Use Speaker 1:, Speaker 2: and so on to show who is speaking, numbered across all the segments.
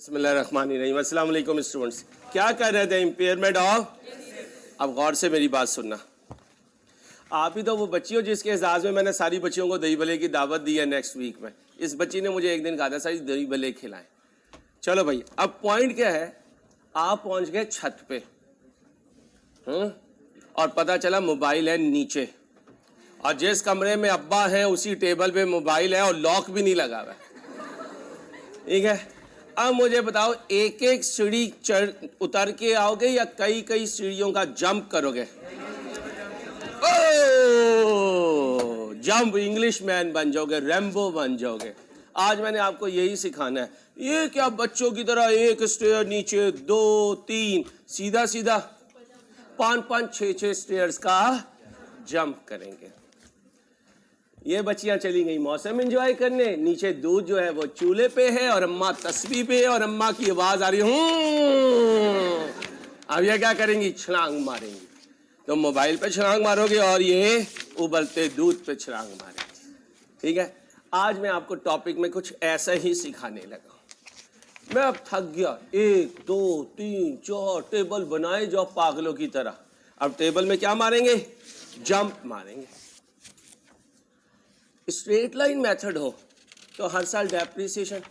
Speaker 1: बिस्मिल्लाहिर्रहमानिर्रहीम। अस्सलाम वालेकुम स्टूडेंट्स। क्या कर रहे थे? Impairment of. अब गौर से मेरी बात सुनना। आप ही तो वो बच्ची हो जिसके एजाज में मैंने सारी बच्चियों को दही भले की दावत दी है नेक्स्ट वीक में। इस बच्ची ने मुझे एक दिन कहा था सारी दही भले खिलाएं। चलो भाई, अब पॉइंट क्या है, आप पहुंच गए छत पे और पता चला मोबाइल है नीचे, और जिस कमरे में अब्बा हैं उसी टेबल पे मोबाइल है और लॉक भी नहीं लगा हुआ है। ठीक है, अब मुझे बताओ, एक एक सीढ़ी चढ़ उतर के आओगे या कई कई सीढ़ियों का जंप करोगे? ओ जंप, इंग्लिश मैन बन जाओगे, रैम्बो बन जाओगे। आज मैंने आपको यही सिखाना है। ये क्या बच्चों की तरह एक स्टेयर नीचे, दो तीन, सीधा सीधा 5-5 6-6 स्टेयर्स का जंप करेंगे। ये बच्चियां चली गई मौसम एंजॉय करने, नीचे दूध जो है वो चूल्हे पे है और अम्मा तस्बीह पे है और अम्मा की आवाज आ रही है। अब ये क्या करेंगी? छलांग मारेंगी। तो मोबाइल पे छलांग मारोगे और ये उबलते दूध पे छलांग मारेंगे। ठीक है, आज मैं आपको टॉपिक में कुछ ऐसा ही सिखाने लगा। मैं अब थक गया, 1 2 3 4 टेबल बनाए जाओ पागलों की तरह। अब टेबल में क्या मारेंगे? जंप मारेंगे। स्ट्रेट लाइन मेथड हो तो हर साल डेप्रिसिएशन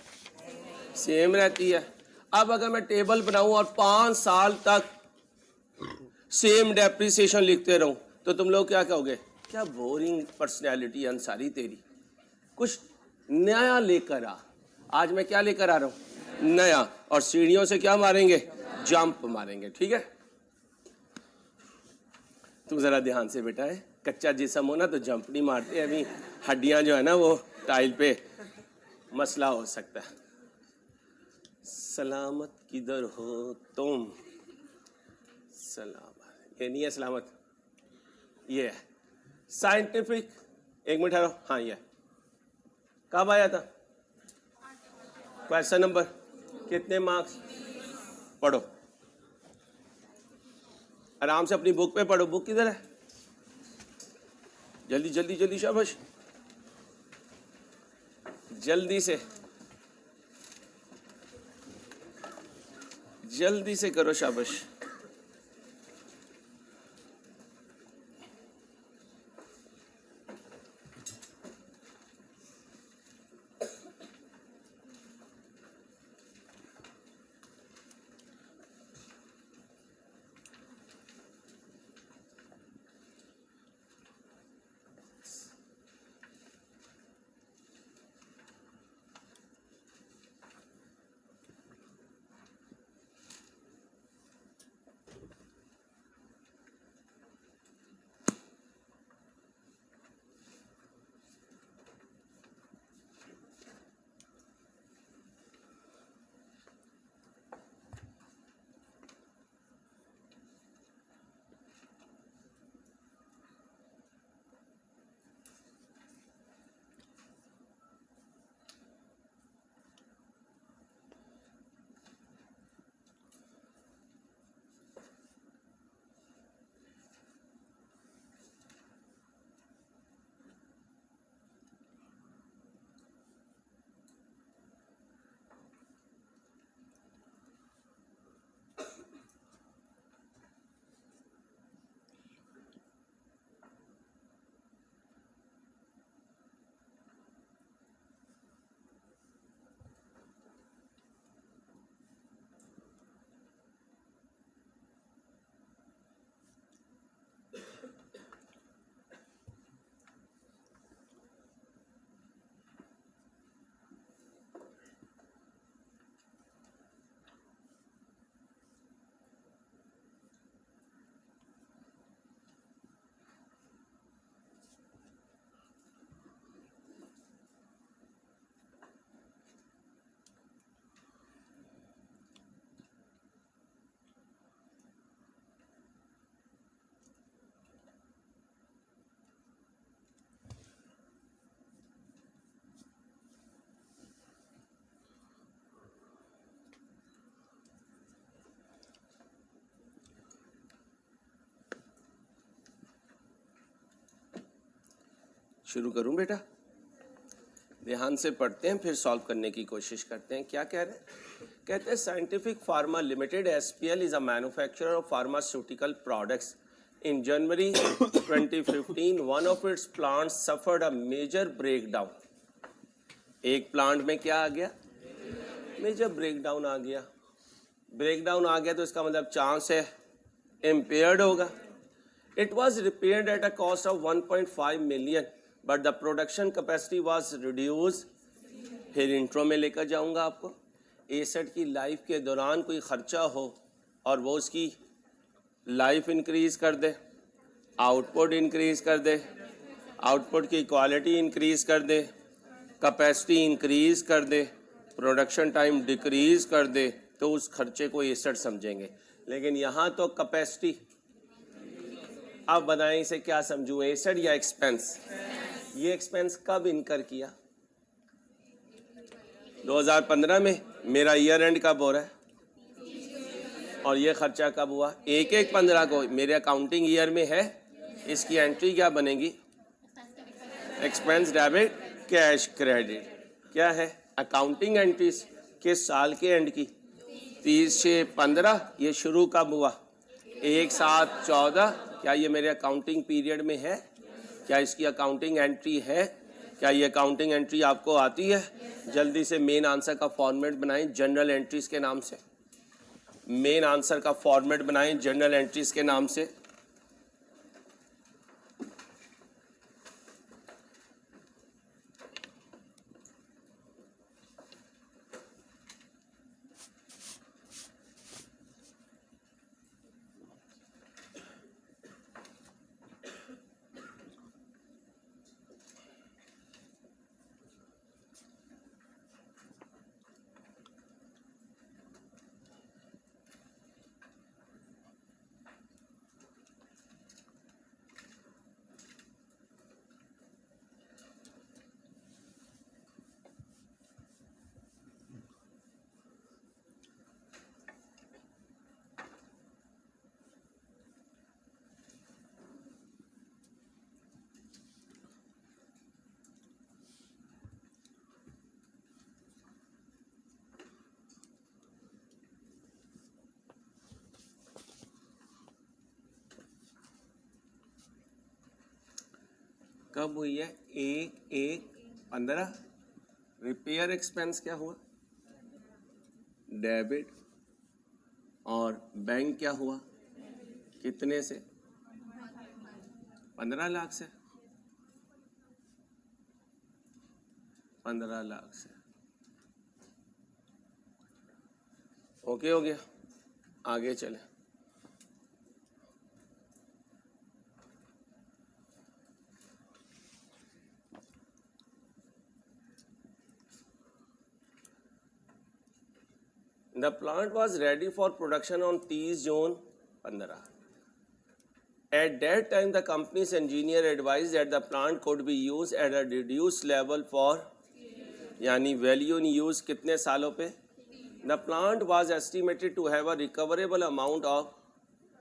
Speaker 1: सेम रहती है। अब अगर मैं टेबल बनाऊं और 5 साल तक सेम डेप्रिसिएशन लिखते रहूं तो तुम लोग क्या कहोगे? क्या बोरिंग पर्सनैलिटी अंसारी तेरी, कुछ नया लेकर आ। आज मैं क्या लेकर आ रहा हूं? नया। और सीढ़ियों से क्या मारेंगे? जंप मारेंगे। ठीक है, तुम जरा ध्यान से बेटा है, कच्चा जिस्म हो ना तो जंप नहीं मारते, अभी हड्डियां जो है ना वो टाइल पे मसला हो सकता है। सलामत किधर हो तुम? सलामत ये नहीं है, सलामत ये है। साइंटिफिक, एक मिनट ठहरो। हाँ, ये कब आया था? क्वेश्चन नंबर कितने मार्क्स? पढ़ो आराम से, अपनी बुक पे पढ़ो। बुक किधर है? जल्दी जल्दी जल्दी, शाबाश, जल्दी से जल्दी से करो, शाबाश। शुरू करूं बेटा? ध्यान से पढ़ते हैं, फिर सॉल्व करने की कोशिश करते हैं। क्या कह रहे हैं? कहते हैं scientific pharma limited SPL is a manufacturer of pharmaceutical products. In January 2015, one of its plants suffered a major breakdown. एक प्लांट में क्या आ गया? मेजर ब्रेकडाउन आ गया. ब्रेकडाउन आ गया तो इसका मतलब चांस है इम्पेयर्ड होगा. It was repaired at a cost of 1.5 million, but the production capacity was reduced. फिर इंट्रो में लेकर जाऊंगा आपको. एसेट की लाइफ के दौरान कोई खर्चा हो और वो उसकी लाइफ इंक्रीज कर दे, आउटपुट इंक्रीज कर दे, आउटपुट की क्वालिटी इंक्रीज कर दे, कैपेसिटी इंक्रीज कर दे, प्रोडक्शन टाइम डिक्रीज कर दे, तो उस खर्चे को एसेट समझेंगे. लेकिन यहाँ तो कैपेसिटी. अब बताएं इसे क्या समझूं, एसेट या एक्सपेंस? ये एक्सपेंस कब इनकर किया? 2015 में. मेरा ईयर एंड कब हो रहा है? और ये खर्चा कब हुआ? 1/1/15 को. मेरे अकाउंटिंग ईयर में है. इसकी एंट्री क्या बनेगी? Expense debit cash credit. क्या है अकाउंटिंग एंट्रीज? किस साल के एंड की? 30/6/15. ये शुरू कब हुआ? 1/7/14. क्या ये मेरे अकाउंटिंग पीरियड में है? क्या इसकी अकाउंटिंग एंट्री है? क्या ये अकाउंटिंग एंट्री आपको आती है? जल्दी से मेन आंसर का फॉर्मेट बनाएं जनरल एंट्रीज के नाम से. मेन आंसर का फॉर्मेट बनाएं जनरल एंट्रीज के नाम से. कब हुई है? 1/1/15. रिपेयर एक्सपेंस क्या हुआ? डेबिट. और बैंक क्या हुआ? कितने से? 15 लाख से. 15 लाख से. ओके हो गया. आगे चले. The plant was ready for production on 30 June 15. At that time, the company's engineer advised that the plant could be used at a reduced level for यानी value in use कितने सालों पे? The plant was estimated to have a recoverable amount of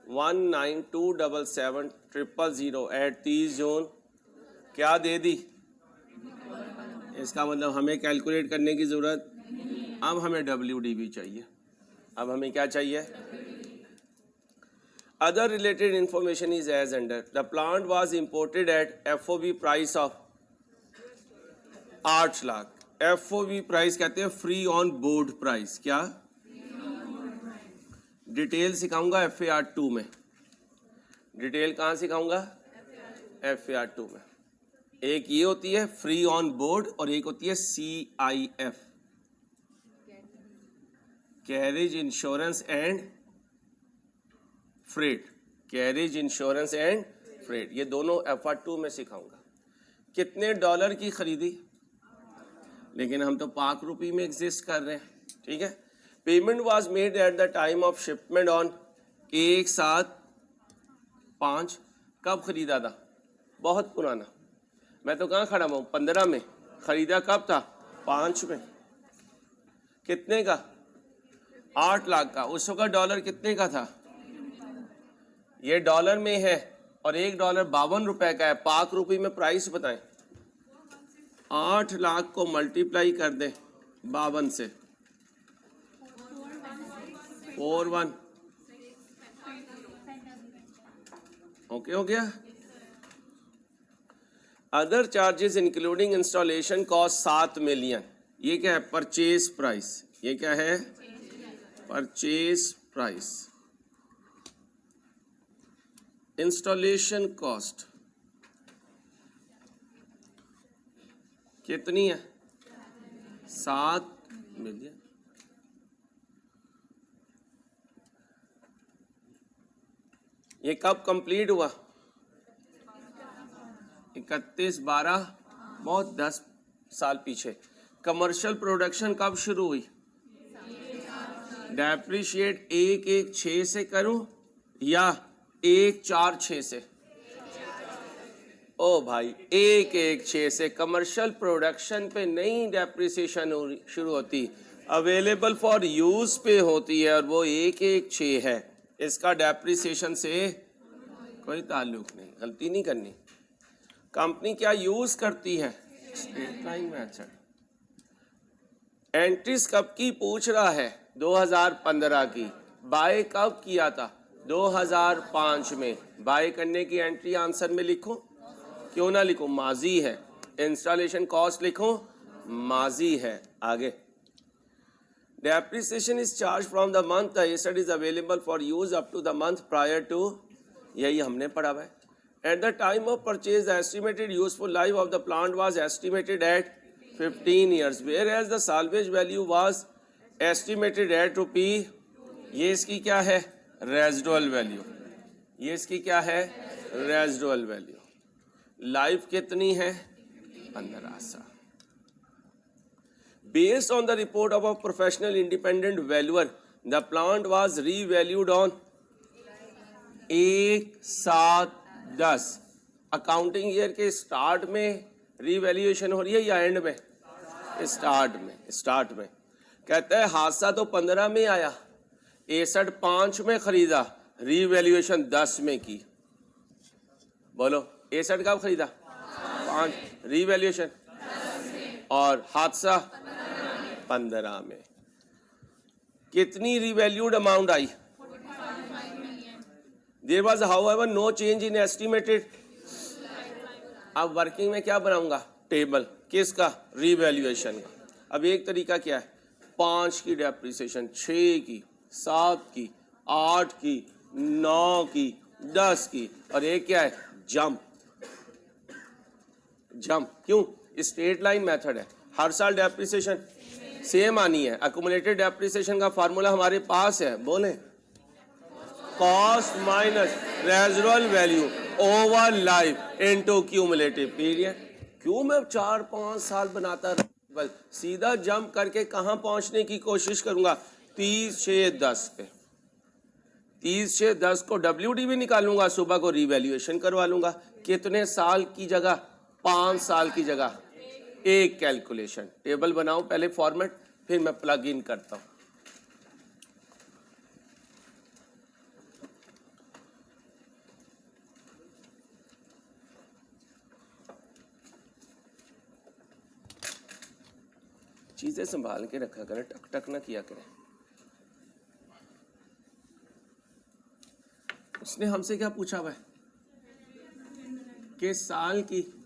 Speaker 1: 19277,000 at 30 June. क्या दे दी? इसका मतलब हमें calculate करने की ज़रूरत. अब हमें WDV चाहिए. अब हमें क्या चाहिए? Other related information is as under. The plant was imported at FOB price of 8 lakh. FOB price कहते हैं फ्री ऑन बोर्ड प्राइस. क्या डिटेल सिखाऊंगा FAR2 में. डिटेल कहाँ सिखाऊंगा? FAR2 में. एक ये होती है फ्री ऑन बोर्ड और एक होती है CIF, carriage insurance and freight. Carriage insurance and freight ये दोनों FAR2 में सिखाऊंगा. कितने डॉलर की खरीदी? लेकिन हम तो पाक रुपी में एग्जिस्ट कर रहे हैं. ठीक है. Payment was made at the time of shipment on 1/7/5. कब खरीदा था? बहुत पुराना. मैं तो कहाँ खड़ा हूँ? 15 में. खरीदा कब था? 5 में. कितने का? 8 लाख का. उस वक्त डॉलर कितने का था? ये डॉलर में है और $1 52 रुपए का है. पाक रुपी में प्राइस बताएं. 8 लाख को मल्टीप्लाई कर दें 52 से 41 ओके हो गया। Other charges including installation cost 7 million. ये क्या है? Purchase price. ये क्या है? Purchase price. इंस्टॉलेशन कॉस्ट कितनी है? 7 मिलियन। ये कब कंप्लीट हुआ? 31/12, बहुत 10 साल पीछे। कमर्शियल प्रोडक्शन कब शुरू हुई? डेप्रिशिएट 116 से करूं या 146 से? ओ भाई, 116 से। कमर्शियल प्रोडक्शन पे नहीं डेप्रिसिएशन शुरू होती, अवेलेबल फॉर यूज पे होती है, और वो 116 है। इसका डेप्रिसिएशन से कोई ताल्लुक नहीं, गलती नहीं करनी। कंपनी क्या यूज करती है? Straight line method. एंट्रीज कब की पूछ रहा है? 2015 की। बाय कब किया था? 2005 में। बाय करने की एंट्री आंसर में लिखो, क्यों ना लिखो? माजी है। इंस्टॉलेशन कॉस्ट लिखो, माजी है। आगे, depreciation is charge from the month the asset is available for use up to the month prior to. यही हमने पढ़ा है। At the time of purchase the estimated useful life of the plant was estimated at 15 years, whereas the salvage value was estimated at rupee. ये इसकी क्या है? Residual value. ये इसकी क्या है? Residual value. लाइफ कितनी है? 15 साल। Based on the report of a professional independent valuer, the plant was revalued on 1/7/10। Accounting year के स्टार्ट में रीवैल्यूएशन हो रही है या एंड में? स्टार्ट में। स्टार्ट में कहता है हादसा तो 15 में आया, एसेट 5 में खरीदा, रीवैल्यूएशन 10 में की। बोलो, एसेट कब खरीदा? 5, रीवैल्यूएशन और हादसा 15 में। कितनी रीवैल्यूड अमाउंट आई? There was however no change in estimated. अब वर्किंग में क्या बनाऊंगा? टेबल। किसका? रीवैल्यूएशन का। अब एक तरीका क्या है? 5 की डेप्रिसिएशन, 6 की, 7 की, 8 की, 9 की, 10 की, और एक क्या है? जंप। जंप क्यों? स्ट्रेट लाइन मेथड है, हर साल डेप्रिसिएशन सेम आनी है। अक्यूमुलेटेड डेप्रिसिएशन का फार्मूला हमारे पास है, बोले, cost minus residual value over life into cumulative period. क्यों मैं 4-5 साल बनाता रहूं? बस सीधा जंप करके कहां पहुंचने की कोशिश करूंगा? 30/6/10 पे। 30/6/10 को WD भी निकालूंगा, सुबह को रीवैल्यूएशन करवा लूंगा। कितने साल की जगह? 5 साल की जगह। एक कैलकुलेशन। टेबल बनाओ पहले फॉर्मेट, फिर मैं प्लग इन करता हूं। चीजें संभाल के रखा करें, टक टक ना किया करें। उसने हमसे क्या पूछा हुआ है? किस साल की?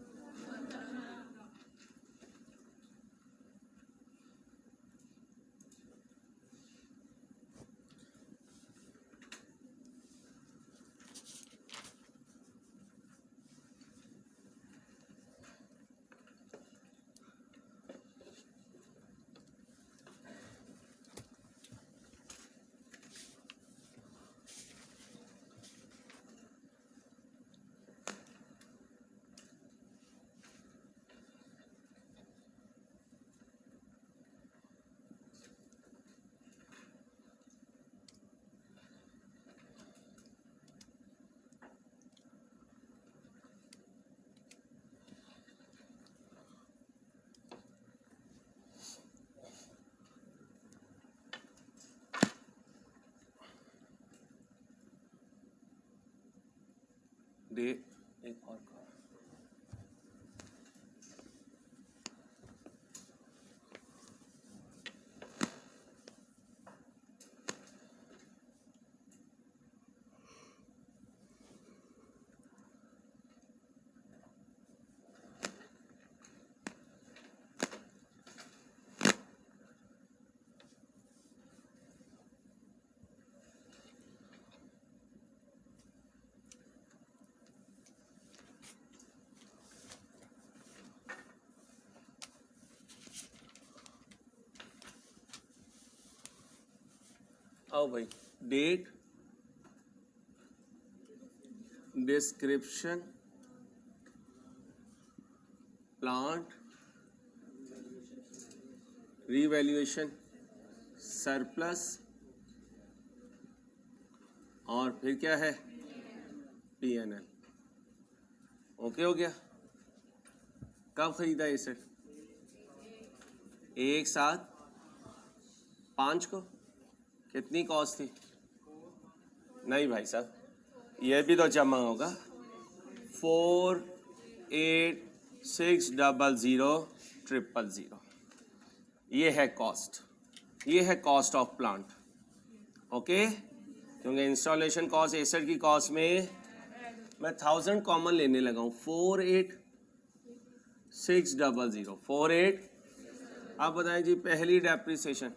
Speaker 1: डे एक और आओ भाई, date, description, plant, revaluation, surplus, और फिर क्या है, पीएनएल। ओके हो गया। कब खरीदा ये सेट? एक साथ 5 को। कितनी कॉस्ट थी? नहीं भाई साहब, ये भी तो जमा होगा। 48600000। ये है कॉस्ट, ये है कॉस्ट ऑफ प्लांट। ओके, क्योंकि इंस्टॉलेशन कॉस्ट एसेट की कॉस्ट में मैं 1000 कॉमन लेने लगा हूँ। 486000, 48। अब बताएं जी, पहली डेप्रिसिएशन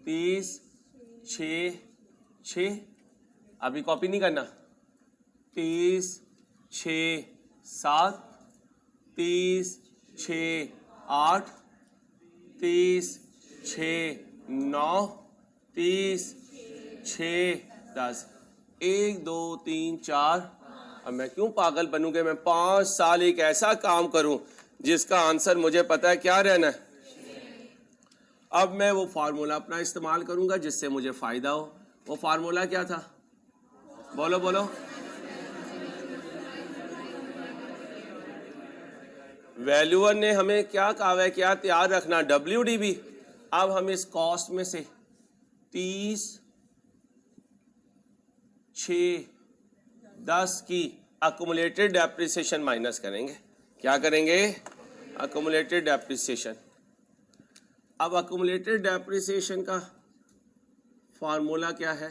Speaker 1: 30/6/6, अभी कॉपी नहीं करना। 30/6/7, 30/6/8, 30/6/9, 30/6/10। 1 2 3 4। अब मैं क्यों पागल बनूं कि मैं 5 साल एक ऐसा काम करूं जिसका आंसर मुझे पता है क्या रहना है। अब मैं वो फार्मूला अपना इस्तेमाल करूंगा जिससे मुझे फायदा हो। वो फार्मूला क्या था? बोलो बोलो। वैल्यूअर ने हमें क्या कहा है, क्या तैयार रखना? WDV। अब हम इस कॉस्ट में से 30/6/10 की अक्यूमुलेटेड डेप्रिसिएशन माइनस करेंगे। क्या करेंगे? Accumulated depreciation. अब अक्यूमुलेटेड डेप्रिसिएशन का फार्मूला क्या है?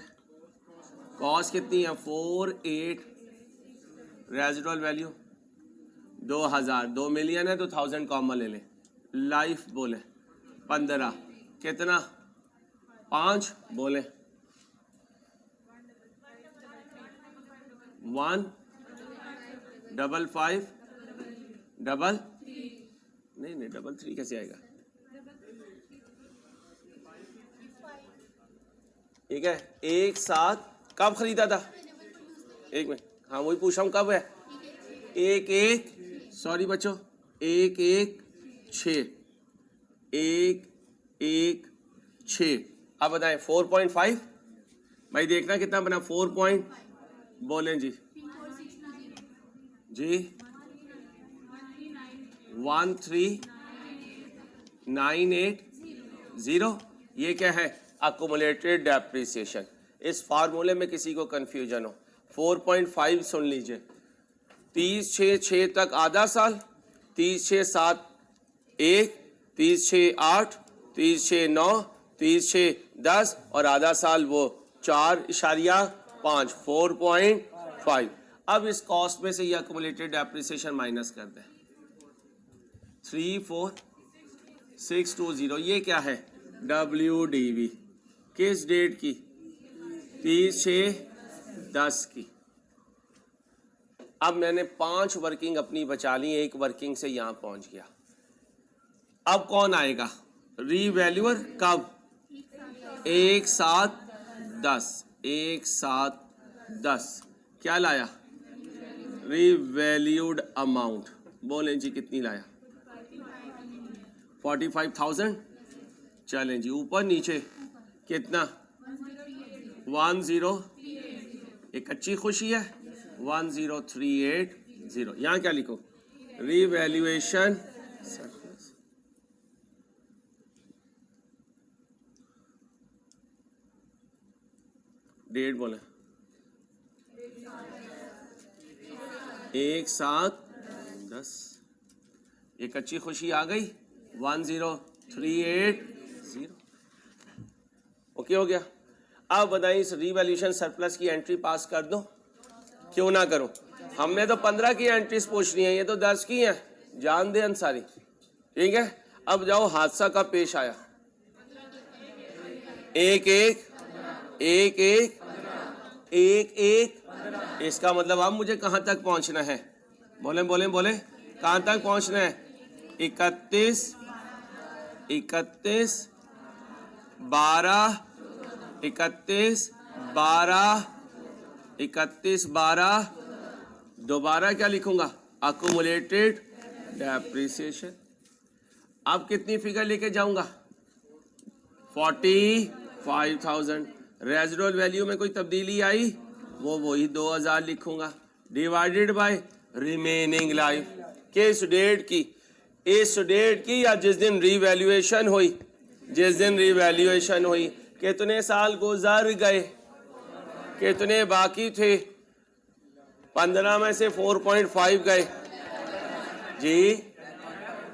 Speaker 1: कॉस्ट कितनी है? 48, रेजिडुअल वैल्यू 2000, 2 मिलियन है तो 1000 कॉमन ले लें। लाइफ बोले 15, कितना? 5 बोले 155 डबल नहीं 3 कैसे आएगा? ठीक है। एक साथ कब खरीदा था? एक मिनट, हाँ वही पूछ रहा हूँ, कब है? 1/1, बच्चों, 1/1/6, 1/1/6। अब बताएं 4.5। भाई देखना कितना बना? 4 पॉइंट, बोलें जी जी 13980। ये क्या है? Accumulated depreciation. इस फार्मूले में किसी को कंफ्यूजन हो, 4.5 सुन लीजिए। 30/6/6 तक आधा साल, 30/6/7 1, 30/6/8, 30/6/9, 30/6/10 और आधा साल वो 4.5, 4.5। अब इस कॉस्ट में से ये अक्यूमुलेटेड डेप्रिसिएशन माइनस कर दें। 34620। ये क्या है? WDV। किस डेट की? 30/6/10 की। अब मैंने 5 वर्किंग अपनी बचा ली, एक वर्किंग से यहां पहुंच गया। अब कौन आएगा? रीवैल्यूअर। कब? 1/7/10, 1/7/10। क्या लाया? Revalued amount. बोलें जी कितनी लाया? 45,000। चलें जी, ऊपर नीचे कितना? 10। एक अच्छी खुशी है, 10380। यहाँ क्या लिखो? Revaluation surplus. डेट बोले 1/7/10। एक अच्छी खुशी आ गई, 10380। ओके हो गया। अब बताइए, इस रीवैल्यूएशन सरप्लस की एंट्री पास कर दो? क्यों ना करूं? हमने तो 15 की एंट्रीज पूछनी है, ये तो 10 की है। जान दे अंसारी। ठीक है। अब जाओ, हादसा कब पेश आया? 1/1/1/1/1। इसका मतलब अब मुझे कहां तक पहुंचना है? बोले बोले बोले, कहां तक पहुंचना है? 31/12/14। 31/12 दोबारा क्या लिखूंगा, अकुमुलेटेड डेप्रिसिएशन। अब कितनी फिगर लेके जाऊंगा, 45,000। रेजिडुअल वैल्यू में कोई तब्दीली आई, वो वही 2000 लिखूंगा, डिवाइडेड बाय रिमेनिंग लाइफ। किस डेट की, इस डेट की या जिस दिन रीवैल्यूएशन हुई, जिस दिन रीवैल्यूएशन हुई। कितने साल गुजर गए, कितने बाकी थे, 15 में से 4.5 गए जी,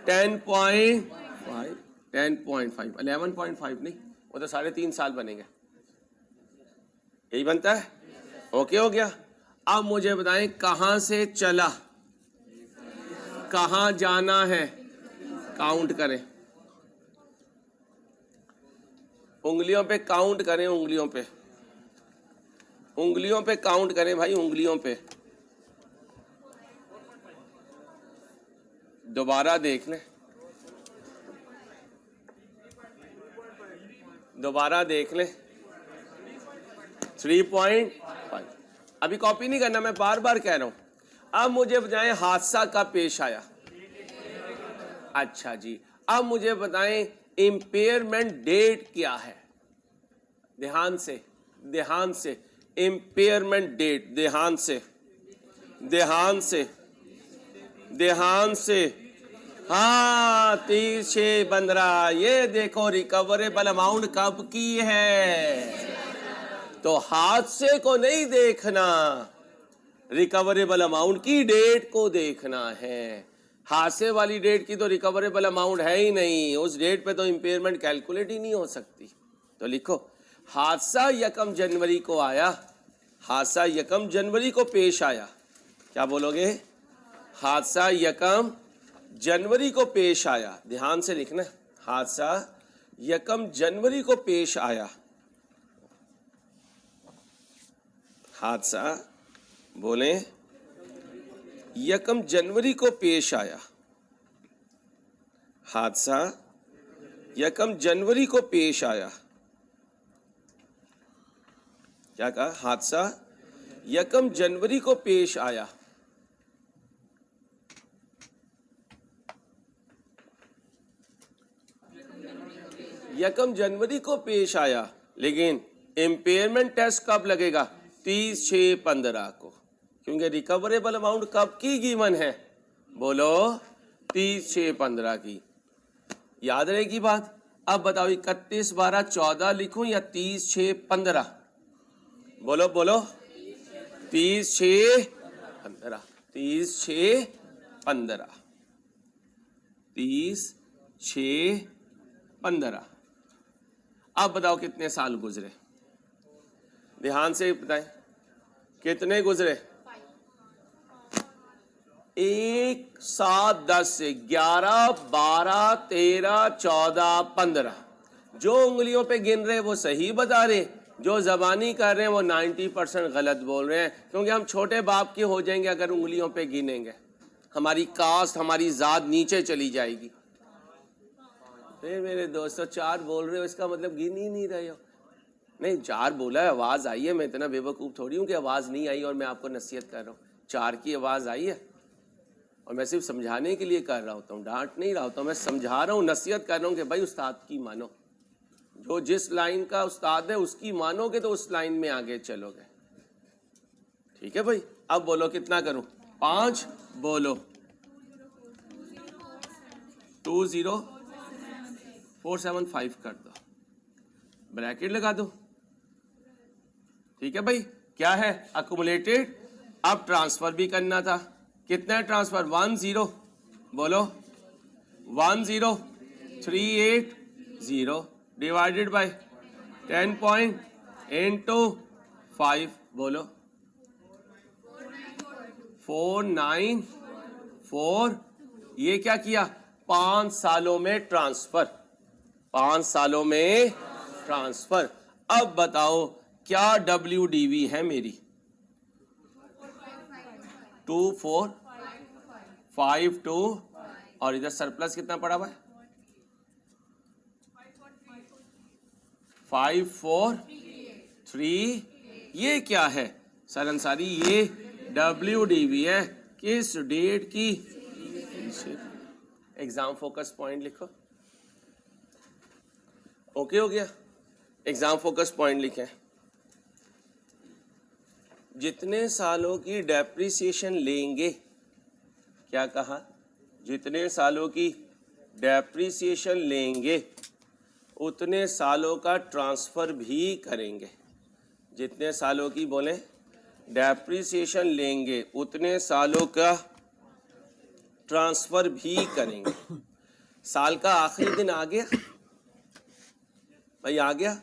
Speaker 1: 10.5 11.5 नहीं, वो तो 3.5 साल बनेंगे, यही बनता है। ओके हो गया। अब मुझे बताएं कहां से चला, कहां जाना है, काउंट करें, उंगलियों पे काउंट करें, उंगलियों पे काउंट करें भाई, उंगलियों पे। दोबारा देख लें, दोबारा देख लें, 3.5। अभी कॉपी नहीं करना, मैं बार बार कह रहा हूं। अब मुझे बताएं हादसा कब पेश आया। अच्छा जी, अब मुझे बताएं इंपेयरमेंट डेट क्या है। ध्यान से, ध्यान से, इंपेयरमेंट डेट, ध्यान से, ध्यान से, ध्यान से। हाँ, 30/6/15। ये देखो रिकवरेबल अमाउंट कब की है, तो हादसे को नहीं देखना, रिकवरेबल अमाउंट की डेट को देखना है। हादसे वाली डेट की तो रिकवरेबल अमाउंट है ही नहीं, उस डेट पे तो इंपेयरमेंट कैलकुलेट ही नहीं हो सकती। तो लिखो, हादसा 1 जनवरी को आया, हादसा 1 जनवरी को पेश आया। क्या बोलोगे, हादसा 1 जनवरी को पेश आया। ध्यान से लिखना, हादसा 1 जनवरी को पेश आया। हादसा बोले 1 जनवरी को पेश आया, हादसा 1 जनवरी को पेश आया। क्या कहा, हादसा 1 जनवरी को पेश आया। यकम जनवरी को पेश आया, लेकिन इम्पेयरमेंट टेस्ट कब लगेगा, 30/6/15 को, क्योंकि रिकवरेबल अमाउंट कब की गिवन है, बोलो 30/6/15 की। याद रहेगी बात। अब बताओ 31/12/14 लिखूं या 30/6/15, बोलो बोलो, 30/6/15, 30/6/15, 30/6/15। अब बताओ कितने साल गुजरे, ध्यान से बताएं, कितने गुजरे, 1 7 10 से 11 12 13 14 15। जो उंगलियों पे गिन रहे वो सही बता रहे, जो जबानी कर रहे हैं वो 90% गलत बोल रहे हैं, क्योंकि हम छोटे बाप के हो जाएंगे अगर उंगलियों पे गिनेंगे, हमारी कास्ट, हमारी जात नीचे चली जाएगी। फिर मेरे दोस्तों 4 बोल रहे हो, इसका मतलब गिन ही नहीं रहे हो। नहीं, 4 बोला है, आवाज़ आई है, मैं इतना बेवकूफ़ थोड़ी हूँ कि आवाज़ नहीं आई और मैं आपको नसीहत कर रहा हूँ। 4 की आवाज़ आई है और मैं सिर्फ समझाने के लिए कर रहा होता हूँ, डांट नहीं रहा होता हूँ, मैं समझा रहा हूँ, नसीहत कर रहा हूँ कि भाई उस्ताद की मानो, जो जिस लाइन का उस्ताद है उसकी मानोगे तो उस लाइन में आगे चलोगे। ठीक है भाई। अब बोलो कितना करूँ, 5, बोलो 20475 कर दो, ब्रैकेट लगा दो। ठीक है भाई, क्या है, अकुमुलेटेड। अब ट्रांसफर भी करना था, कितना है ट्रांसफर, 10, बोलो 10380 डिवाइडेड बाय 10.5, बोलो 494। ये क्या किया, 5 सालों में ट्रांसफर, 5 सालों में ट्रांसफर। अब बताओ क्या WDV है मेरी, 2452, और इधर सरप्लस कितना पड़ा हुआ है, 54 3, ये क्या है सर अंसारी? ये WDV है, किस डेट की? एग्जाम फोकस पॉइंट लिखो। ओके हो गया? एग्जाम फोकस पॉइंट लिखें। जितने सालों की डेप्रिसिएशन लेंगे, क्या कहा? जितने सालों की डेप्रिसिएशन लेंगे उतने सालों का ट्रांसफ़र भी करेंगे। जितने सालों की बोले डेप्रिसिएशन लेंगे उतने सालों का ट्रांसफ़र भी करेंगे। साल का आखिरी दिन आ गया भाई, आ गया।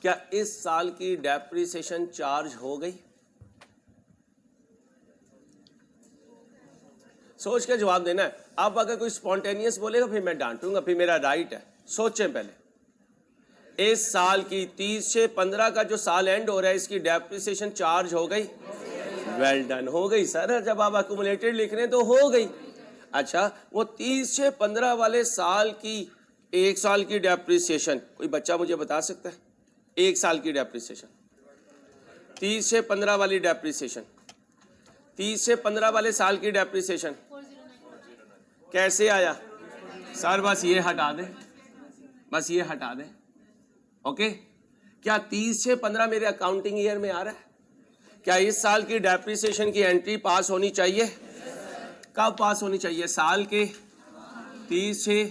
Speaker 1: क्या इस साल की डेप्रिसिएशन चार्ज हो गई? सोच के जवाब देना है। अब अगर कोई स्पॉन्टेनियस बोलेगा फिर मैं डांटूंगा, फिर मेरा राइट है। सोचें पहले, इस साल की 30 से 15 का जो साल एंड हो रहा है इसकी डेप्रिसिएशन चार्ज हो गई? वेल डन, हो गई सर। जब आप अक्यूमुलेटेड लिख रहे हैं तो हो गई। अच्छा, वो 30 से 15 वाले साल की एक साल की डेप्रिसिएशन कोई बच्चा मुझे बता सकता है? एक साल की डेप्रिसिएशन, 30 से 15 वाली डेप्रिसिएशन, 30 से 15 वाले साल की डेप्रिसिएशन कैसे आया सर? बस ये हटा दें, बस ये हटा दें। ओके, क्या 30 से 15 मेरे अकाउंटिंग ईयर में आ रहा है? क्या इस साल की डेप्रिसिएशन की एंट्री पास होनी चाहिए? कब पास होनी चाहिए? साल के 30 से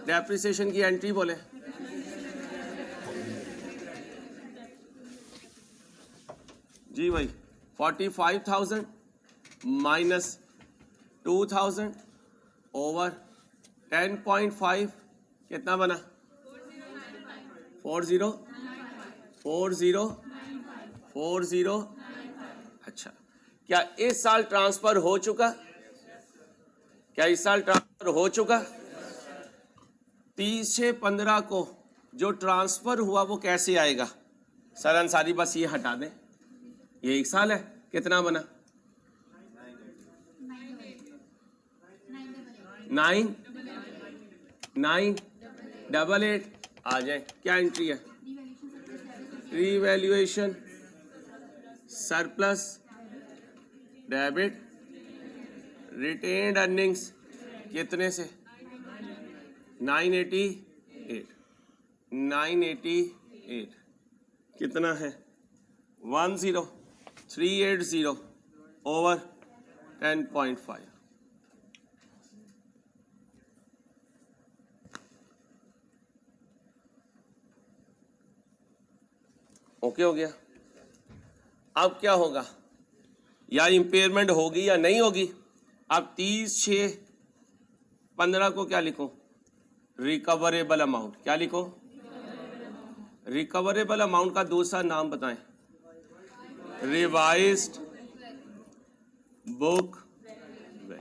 Speaker 1: डेप्रिसिएशन की एंट्री बोले। जी भाई, 45,000 माइनस 2,000 ओवर 10.5 कितना बना? 40. अच्छा, क्या इस साल ट्रांसफर हो चुका? क्या इस साल ट्रांसफर हो चुका? 30 से 15 को जो ट्रांसफर हुआ वो कैसे आएगा? सर अंसारी बस ये हटा दें, ये एक साल है। कितना बना? 988 आ जाए। क्या एंट्री है? Revaluation surplus debit retained earnings कितने से? 988 कितना है? 10380 ओवर 10.5। ओके हो गया? अब क्या होगा? या इम्पेयरमेंट होगी या नहीं होगी? अब 30 से 15 को क्या लिखो? Recoverable amount. क्या लिखो? रिकवरेबल अमाउंट का दूसरा नाम बताएं। Revised book value.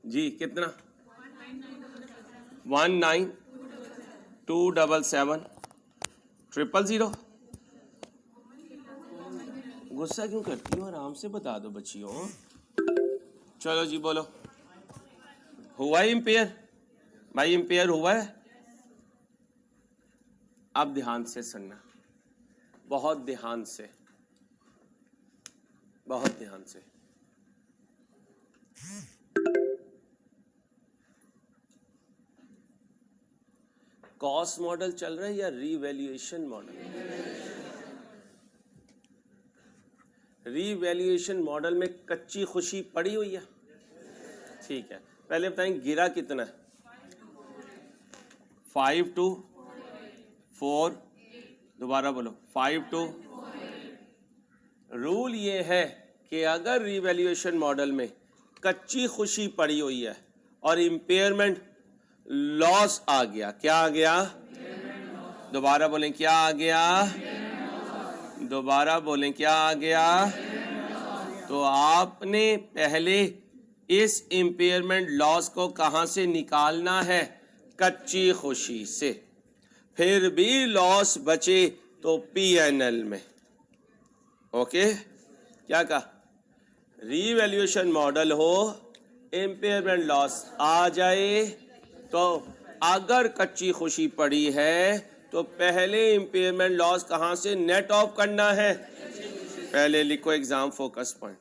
Speaker 1: जी कितना? 19,277,000। गुस्सा क्यों करती हो? आराम से बता दो बच्चियों। चलो जी बोलो, हुआ है इम्पेयर? भाई इम्पेयर हुआ है? अब ध्यान से सुनना, बहुत ध्यान से, बहुत ध्यान से। कॉस्ट मॉडल चल रहा है या रीवैल्यूएशन मॉडल? रीवैल्यूएशन मॉडल में कच्ची खुशी पड़ी हुई है। ठीक है, पहले बताएं गिरा कितना है? 5 to 4, दोबारा बोलो 5 to। रूल ये है कि अगर रीवैल्यूएशन मॉडल में कच्ची खुशी पड़ी हुई है और इम्पेयरमेंट लॉस आ गया, क्या आ गया? दोबारा बोलें क्या आ गया? दोबारा बोलें क्या आ गया? तो आपने पहले इस इम्पेयरमेंट लॉस को कहां से निकालना है? कच्ची खुशी से। फिर भी लॉस बचे तो P&L में। ओके, क्या कहा? रीवैल्यूएशन मॉडल हो, इम्पेयरमेंट लॉस आ जाए तो अगर कच्ची खुशी पड़ी है तो पहले इंपेयरमेंट लॉस कहां से नेट ऑफ करना है? पहले लिखो एग्जाम फोकस पॉइंट।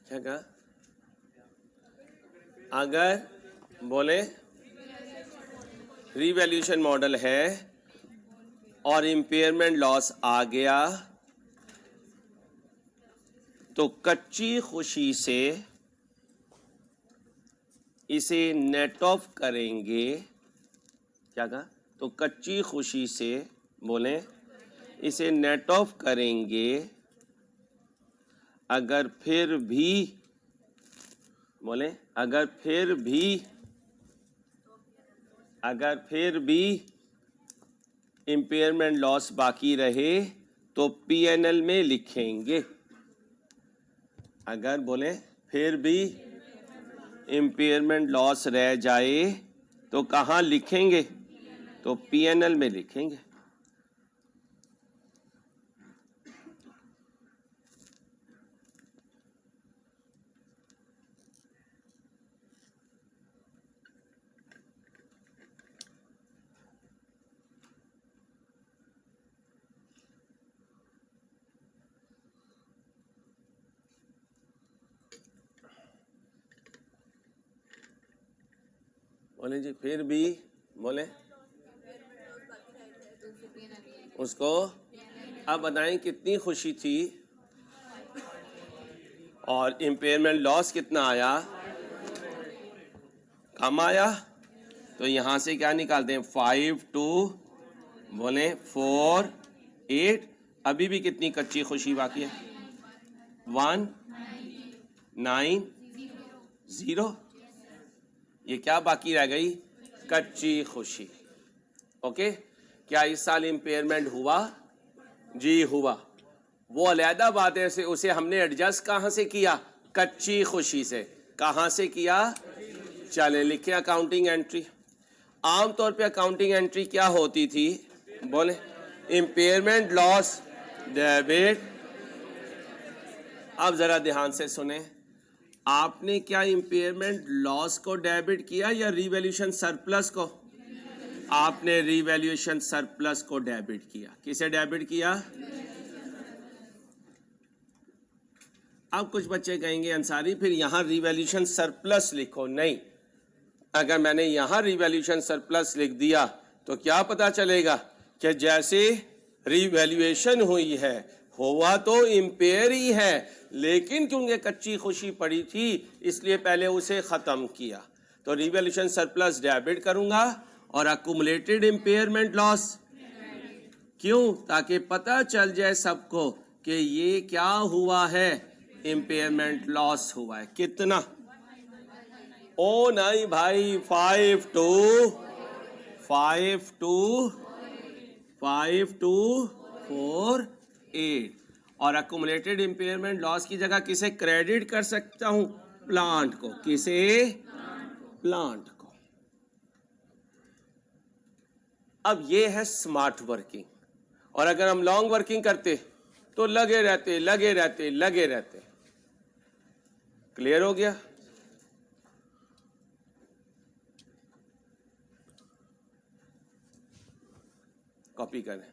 Speaker 1: क्या कहा? अगर बोले रीवैल्यूएशन मॉडल है और इंपेयरमेंट लॉस आ गया तो कच्ची खुशी से इसे नेट ऑफ करेंगे। क्या कहा? तो कच्ची खुशी से बोले इसे नेट ऑफ करेंगे। अगर फिर भी बोले अगर फिर भी इंपेयरमेंट लॉस बाकी रहे तो पीएनएल में लिखेंगे। अगर बोले फिर भी इंपेयरमेंट लॉस रह जाए तो कहाँ लिखेंगे? तो पीएनएल में लिखेंगे। बोले जी फिर भी बोले उसको अब बताएं कितनी खुशी थी और इंपेयरमेंट लॉस कितना आया? कम आया। तो यहां से क्या निकालते हैं? 5 2 बोले 4 8। अभी भी कितनी कच्ची खुशी बाकी है? 1 9 0। ये क्या बाकी रह गई? कच्ची खुशी। ओके, क्या इस साल इंपेयरमेंट हुआ? जी हुआ। वो अलहदा बात है, उसे हमने एडजस्ट कहां से किया? कच्ची खुशी से। कहां से किया? चले लिखे अकाउंटिंग एंट्री। आमतौर पे अकाउंटिंग एंट्री क्या होती थी? बोले इंपेयरमेंट लॉस डेबिट। अब जरा ध्यान से सुने, आपने क्या इंपेयरमेंट लॉस को डेबिट किया या रिवैल्यूएशन सरप्लस को? आपने रिवैल्यूएशन सरप्लस को डेबिट किया। किसे डेबिट किया? अब कुछ बच्चे कहेंगे अंसारी फिर यहां रिवैल्यूएशन सरप्लस लिखो। नहीं, अगर मैंने यहां रिवैल्यूएशन सरप्लस लिख दिया तो क्या पता चलेगा कि जैसे रिवैल्यूएशन हुई है, हुआ तो इंपेयर ही है, लेकिन क्योंकि कच्ची खुशी पड़ी थी इसलिए पहले उसे खत्म किया। तो रिवैल्यूएशन सरप्लस डेबिट करूंगा और अकुमुलेटेड इंपेयरमेंट लॉस क्यों? ताकि पता चल जाए सबको कि ये क्या हुआ है, इंपेयरमेंट लॉस हुआ है। कितना? ओ नहीं भाई, 5 2 4 8। और अकुमुलेटेड इंपेयरमेंट लॉस की जगह किसे क्रेडिट कर सकता हूं? प्लांट को। किसे? प्लांट को। अब ये है स्मार्ट वर्किंग। और अगर हम लॉन्ग वर्किंग करते तो लगे रहते। क्लियर हो गया? कॉपी करें।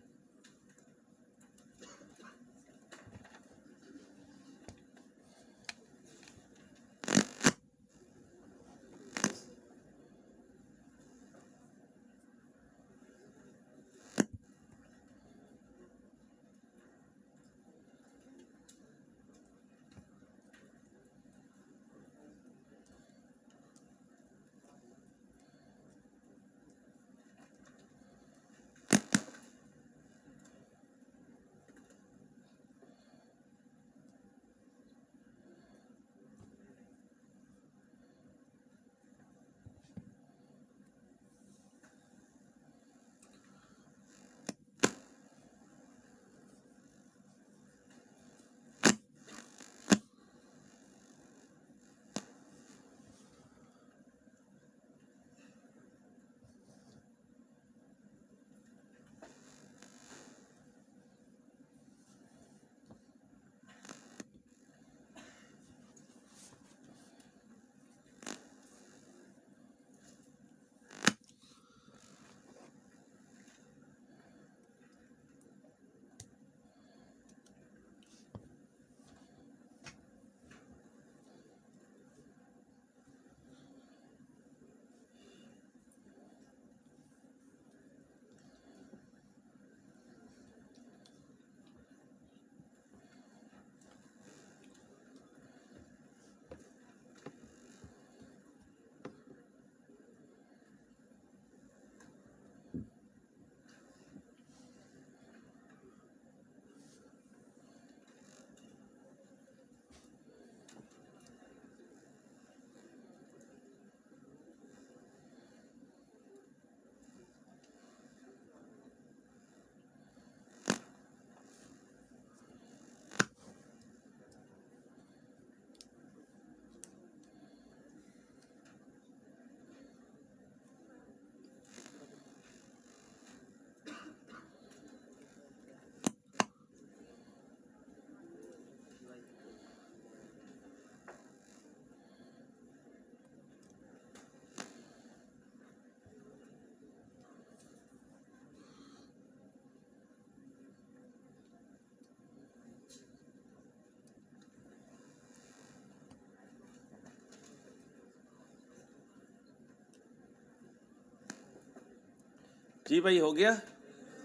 Speaker 1: जी भाई, हो गया?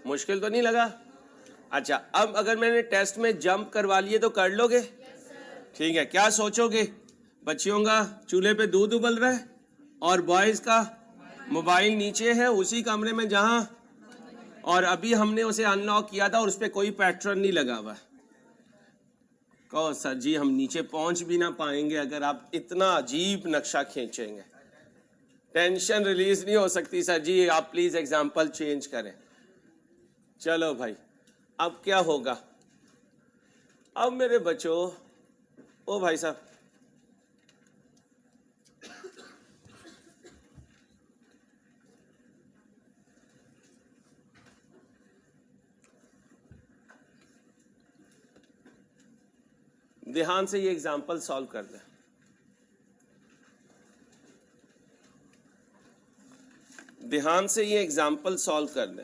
Speaker 1: मुश्किल तो नहीं लगा? अच्छा, अब अगर मैंने टेस्ट में जंप करवा लिए तो कर लोगे? ठीक है। क्या सोचोगे? बच्चियों का चूल्हे पे दूध उबल रहा है और बॉयज़ का मोबाइल नीचे है उसी कमरे में जहां, और अभी हमने उसे अनलॉक किया था और उस पर कोई पैटर्न नहीं लगा हुआ। कहो सर जी, हम नीचे पहुंच भी ना पाएंगे अगर आप इतना अजीब नक्शा खींचेंगे। टेंशन रिलीज नहीं हो सकती सर जी, आप प्लीज एग्जाम्पल चेंज करें। चलो भाई, अब क्या होगा? अब मेरे बच्चों, ओ भाई साहब, ध्यान से ये एग्जाम्पल सॉल्व कर दें। ध्यान से ये एग्जाम्पल सॉल्व कर दें।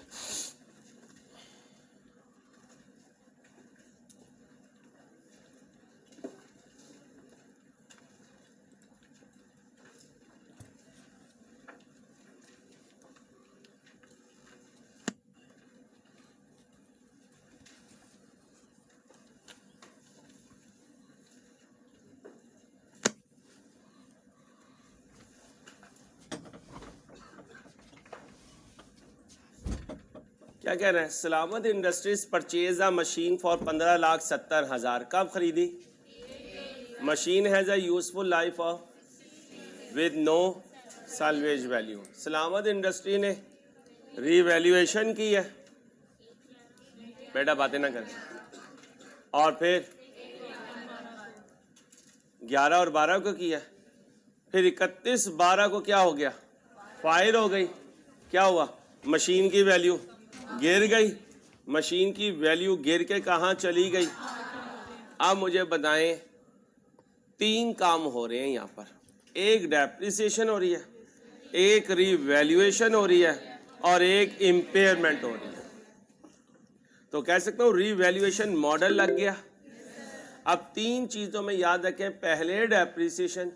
Speaker 1: क्या कह रहे हैं? Salamat industries purchase a machine for 15,70,000। कब खरीदी? Machine has a useful life of with no salvage value. Salamat industry ने रीवैल्यूएशन की है। बेटा बातें ना करें। और फिर 11 और 12 को किया। फिर 31/12 को क्या हो गया? फायर हो गई। क्या हुआ? मशीन की वैल्यू गिर गई। मशीन की वैल्यू गिर के कहाँ चली गई? अब मुझे बताएं, 3 काम हो रहे हैं यहाँ पर। एक डेप्रिसिएशन हो रही है, एक रीवैल्यूएशन हो रही है और एक इम्पेयरमेंट हो रही है। तो कह सकता हूँ रीवैल्यूएशन मॉडल लग गया। अब 3 चीज़ों में याद रखें, पहले डेप्रिसिएशन,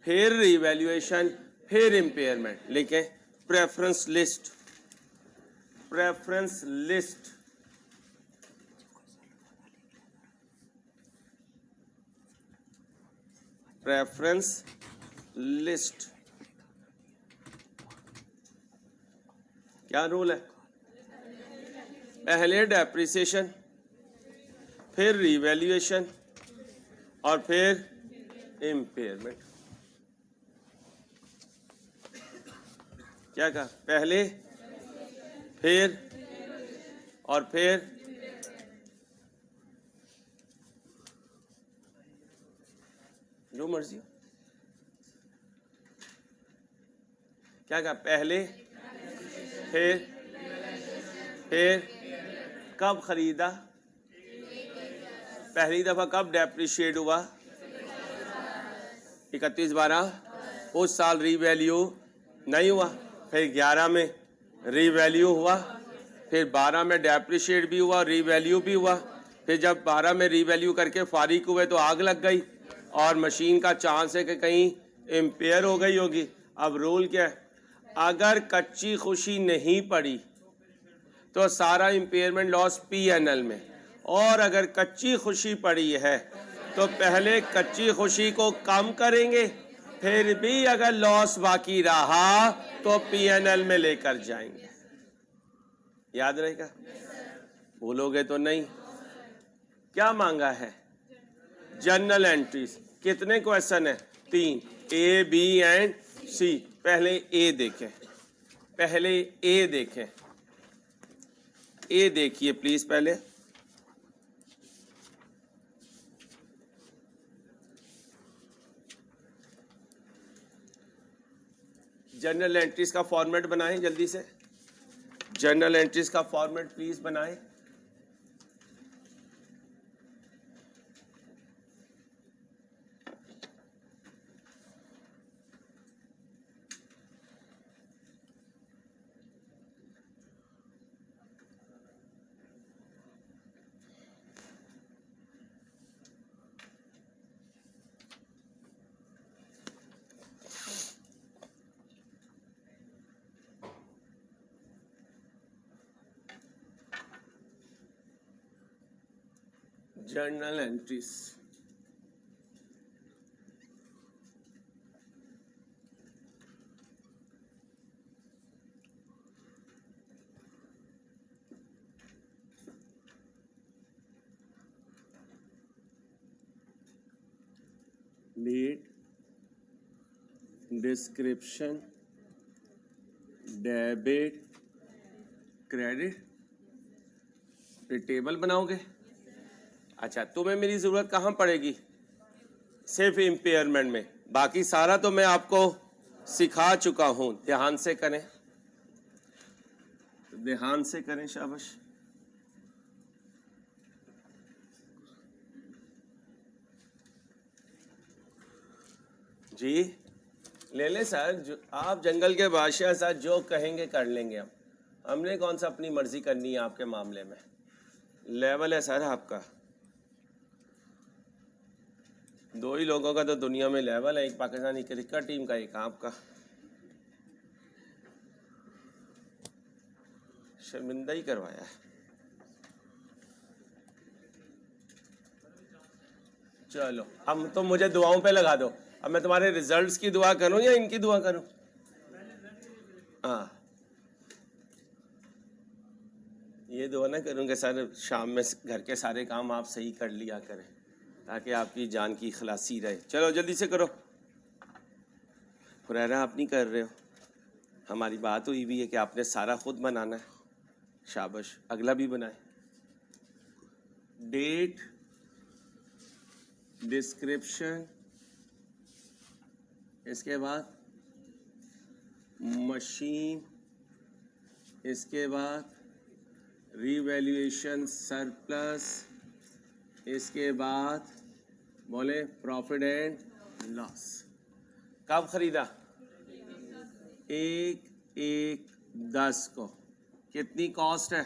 Speaker 1: फिर रीवैल्यूएशन, फिर इम्पेयरमेंट। लिखें preference list. Preference list. Preference list क्या रूल है? पहले डेप्रिसिएशन, फिर रीवैल्यूएशन और फिर इम्पेयरमेंट। क्या कहा? पहले, फिर और फिर जो मर्जी हो। क्या कहा? पहले, फिर कब खरीदा? पहली दफा कब डेप्रिशिएट हुआ? 31/12। उस साल रीवैल्यू नहीं हुआ। फिर 11 में रीवैल्यू हुआ। फिर 12 में डेप्रिशिएट भी हुआ, रीवैल्यू भी हुआ। फिर जब 12 में रीवैल्यू करके फारिग हुए तो आग लग गई और मशीन का चांस है कि कहीं इम्पेयर हो गई होगी। अब रूल क्या है? अगर कच्ची खुशी नहीं पड़ी तो सारा इम्पेयरमेंट लॉस P&L में, और अगर कच्ची खुशी पड़ी है तो पहले कच्ची खुशी को कम करेंगे, फिर भी अगर लॉस बाकी रहा तो P&L में लेकर जाएंगे। याद रहेगा? भूलोगे तो नहीं। क्या मांगा है? Journal entries. कितने क्वेश्चन है? 3, A, B एंड C। पहले ए देखें, पहले ए देखें। ए देखिए प्लीज पहले। जर्नल एंट्रीज का फॉर्मेट बनाएं जल्दी से। जर्नल एंट्रीज का फॉर्मेट प्लीज बनाएं। Journal entries. Date, description, debit, credit, ये टेबल बनाओगे। अच्छा, तुम्हें मेरी ज़रूरत कहाँ पड़ेगी? सिर्फ इम्पेयरमेंट में, बाकी सारा तो मैं आपको सिखा चुका हूँ। ध्यान से करें, ध्यान से करें, शाबाश। जी ले ले सर, आप जंगल के बादशाह, साथ जो कहेंगे कर लेंगे हम। हमने कौन सा अपनी मर्जी करनी है आपके मामले में। लेवल है सर आपका, दो ही लोगों का तो दुनिया में लेवल है, एक पाकिस्तानी क्रिकेट टीम का, एक आपका। शर्मिंदा ही करवाया है। चलो, हम तो मुझे दुआओं पे लगा दो। अब मैं तुम्हारे रिजल्ट्स की दुआ करूं या इनकी दुआ करूं? हाँ, ये दुआ ना करूं कि सर शाम में घर के सारे काम आप सही कर लिया करें, ताकि आपकी जान की खलासी रहे। चलो जल्दी से करो। हुरैरा आप नहीं कर रहे हो, हमारी बात हुई भी है कि आपने सारा खुद बनाना है। शाबाश, अगला भी बनाए। डेट, डिस्क्रिप्शन, इसके बाद मशीन, इसके बाद रीवैल्यूएशन सरप्लस, इसके बाद बोले प्रॉफिट एंड लॉस। कब खरीदा? 1/1/10 को। कितनी कॉस्ट है?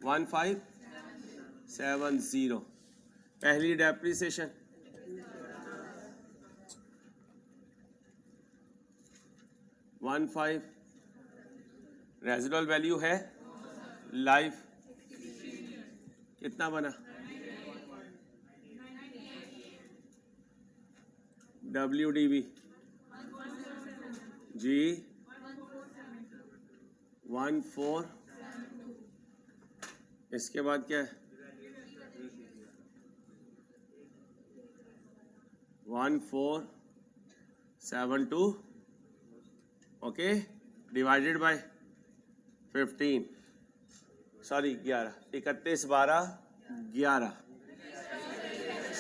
Speaker 1: 1570। पहली डेप्रिसिएशन 15। रेजिडुअल वैल्यू है लाइफ, कितना बना? WDV जी 14। इसके बाद क्या है? 1472, okay, divided by 15, sorry 11, 31 12 11।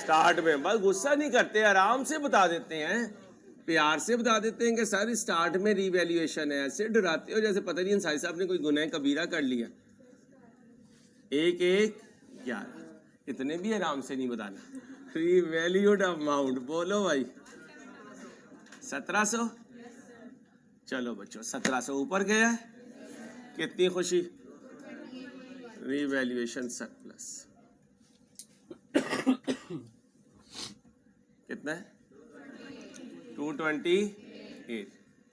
Speaker 1: Start में बस गुस्सा नहीं करते, आराम से बता देते हैं, प्यार से बता देते हैं कि सर स्टार्ट में रीवैल्यूएशन है। ऐसे डराते हो जैसे पता नहीं साई साहब ने कोई गुनाह कबीरा कर लिया। 1/1/11, इतने भी आराम से नहीं बताना। रीवैल्यूड अमाउंट बोलो भाई 1700। चलो बच्चों 1700 ऊपर गया है, कितनी खुशी। रीवैल्यूएशन सरप्लस कितना है? 228।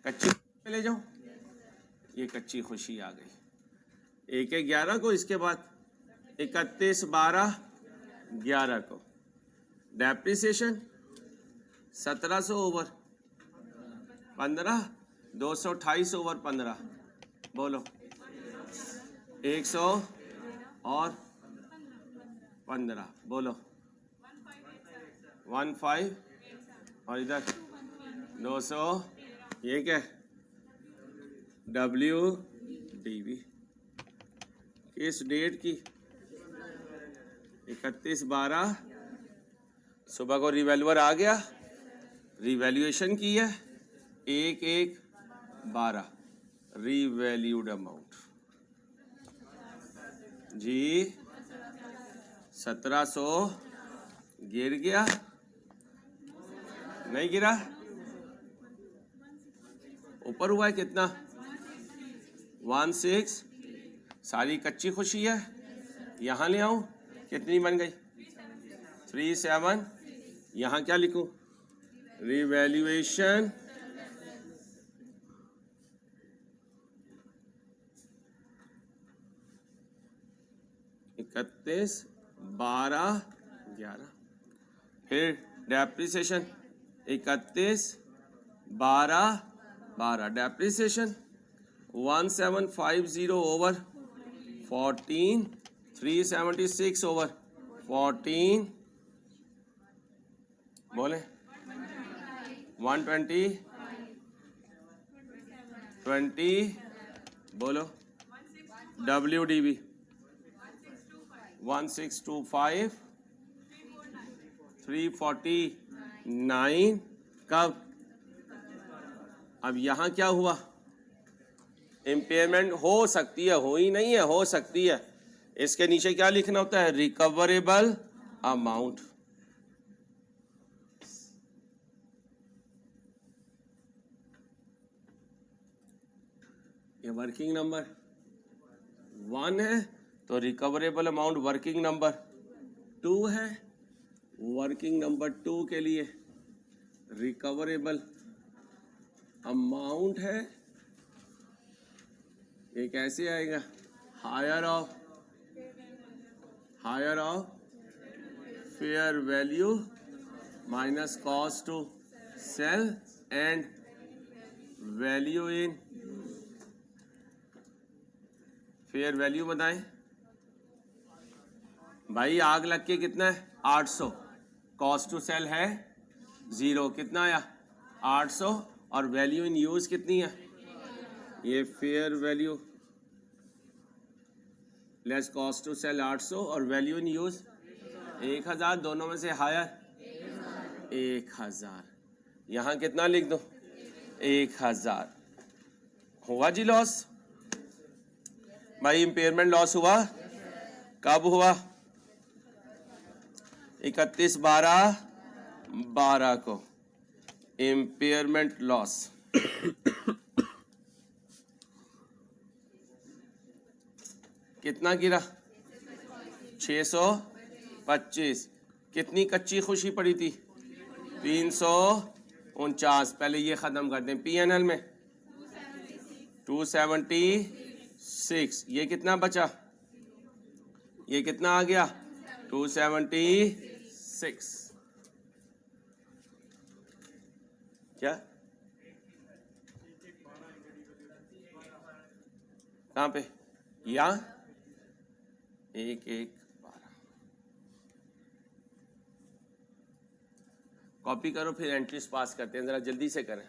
Speaker 1: कच्ची ले जाओ, ये कच्ची खुशी आ गई। 1/11 को, इसके बाद 31 12 11 को। डेप्रिसिएशन 1700 ओवर 15, 228 ओवर 15, बोलो 100 और 15, बोलो 15 और इधर 200। ये क्या? WDV इस डेट की 31 12 सुबह को रिवैल्यूअर आ गया, रिवैल्यूएशन की है 1/1/12 रीवैल्यूड अमाउंट जी 1700 गिर गया, नहीं गिरा, ऊपर हुआ है कितना? 16। सारी कच्ची खुशी है, यहाँ ले आऊं, कितनी बन गई? 37। यहाँ क्या लिखूं? रिवैल्यूएशन 12 11, फिर डेप्रिसिएशन 31 12 12, डेप्रिसिएशन 1750 ओवर 14, 376 ओवर 14, बोले 120 20, बोलो WDB 1625 349, कब? अब यहाँ क्या हुआ? इम्पेयरमेंट हो सकती है, हो ही नहीं है, हो सकती है। इसके नीचे क्या लिखना होता है? Recoverable amount. ये वर्किंग नंबर 1 है तो रिकवरेबल अमाउंट वर्किंग नंबर 2 है। वर्किंग नंबर 2 के लिए रिकवरेबल अमाउंट है, ये कैसे आएगा? Higher of fair value minus cost to sell and value in fair value बताएं भाई। आग लग के कितना है? 800, कॉस्ट टू सेल है 0, कितना आया? 800, और वैल्यू इन यूज कितनी है? ये fair value less cost to sell 800 और वैल्यू इन यूज 1000, दोनों में से हायर 1000। यहाँ कितना लिख दो? 1000। हुआ जी लॉस भाई, इम्पेयरमेंट लॉस हुआ। कब हुआ? 31/12/12 को इम्पेयरमेंट लॉस। कितना गिरा? 625। कितनी कच्ची खुशी पड़ी थी? 349। पहले ये खत्म कर दें। पीएनएल में 276। ये कितना बचा? ये कितना आ गया? 276। क्या? कहाँ पे? या 1/1/12। कॉपी करो, फिर एंट्रीज पास करते हैं। जरा जल्दी से करें।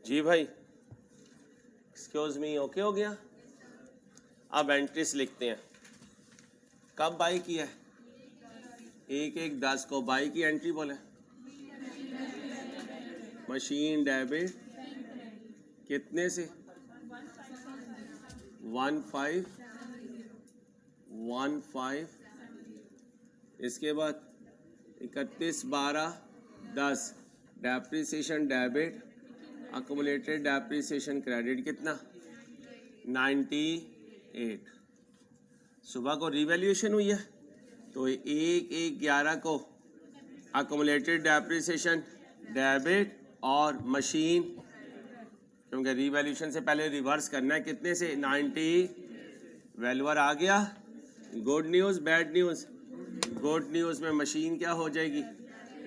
Speaker 1: जी भाई, एक्सक्यूज मी, ओके हो गया? अब एंट्रीज लिखते हैं। कब बाई किया है? 1/1/10 को बाई की एंट्री बोले। मशीन डेबिट कितने से? 15 इसके बाद 31/12/10 depreciation debit, accumulated depreciation credit कितना 98। सुबह को रिवैल्यूएशन हुई है तो 1/1/11 को अक्यूमुलेटेड डेप्रिसिएशन डेबिट और मशीन, क्योंकि रिवैल्यूएशन से पहले रिवर्स करना है कितने से 90। वैल्यूअर आ गया। Good news bad news, good news में मशीन क्या हो जाएगी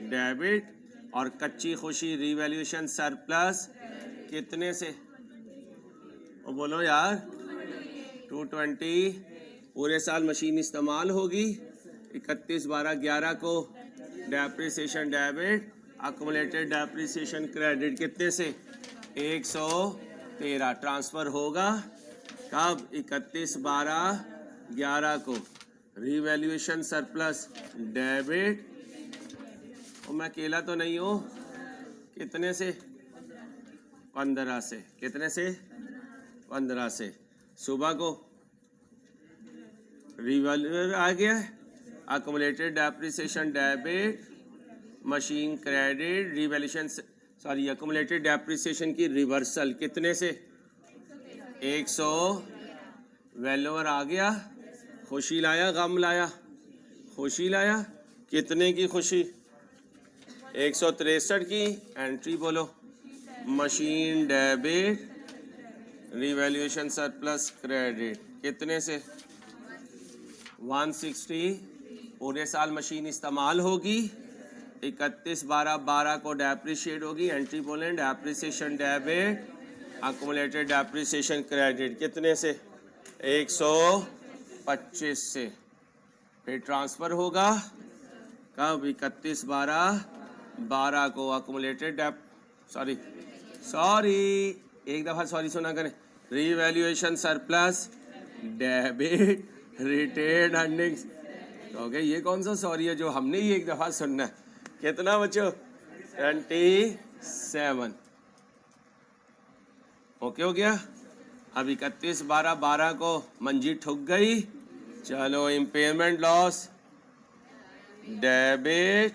Speaker 1: डेबिट, और कच्ची खुशी रिवैल्यूएशन सरप्लस कितने से, वो बोलो यार 220। पूरे साल मशीन इस्तेमाल होगी। 31/12/11 को depreciation debit, accumulated depreciation credit कितने से 113 ट्रांसफ़र होगा। कब 31/12/11 को रिवैल्यूएशन सरप्लस डेबिट, और मैं अकेला तो नहीं हूँ, कितने से 15 से, कितने से 15 से। सुबह को रिवैल्यूएशन आ गया, accumulated depreciation debit, machine credit, revaluation sorry accumulated depreciation की रिवर्सल कितने से 100। वैल्यूअर आ गया। खुशी लाया गम लाया, खुशी लाया, कितने की खुशी 163 की। एंट्री बोलो machine debit, revaluation surplus credit कितने से 160। पूरे साल मशीन इस्तेमाल होगी। 31/12/12 को डेप्रिशिएट होगी। एंट्री बोलें depreciation debit, accumulated depreciation credit कितने से 125 से। फिर ट्रांसफ़र होगा कब 31/12/12 को अक्यूमुलेटेड सॉरी एक दफ़ा सॉरी सुना करें, revaluation surplus debit retained earnings. तो ये कौन सा सॉरी है जो हमने ही एक दफ़ा सुनना है। कितना बच्चों 27। ओके हो गया। अब 31/12/12 को मंजी ठुक गई। चलो impairment loss debit,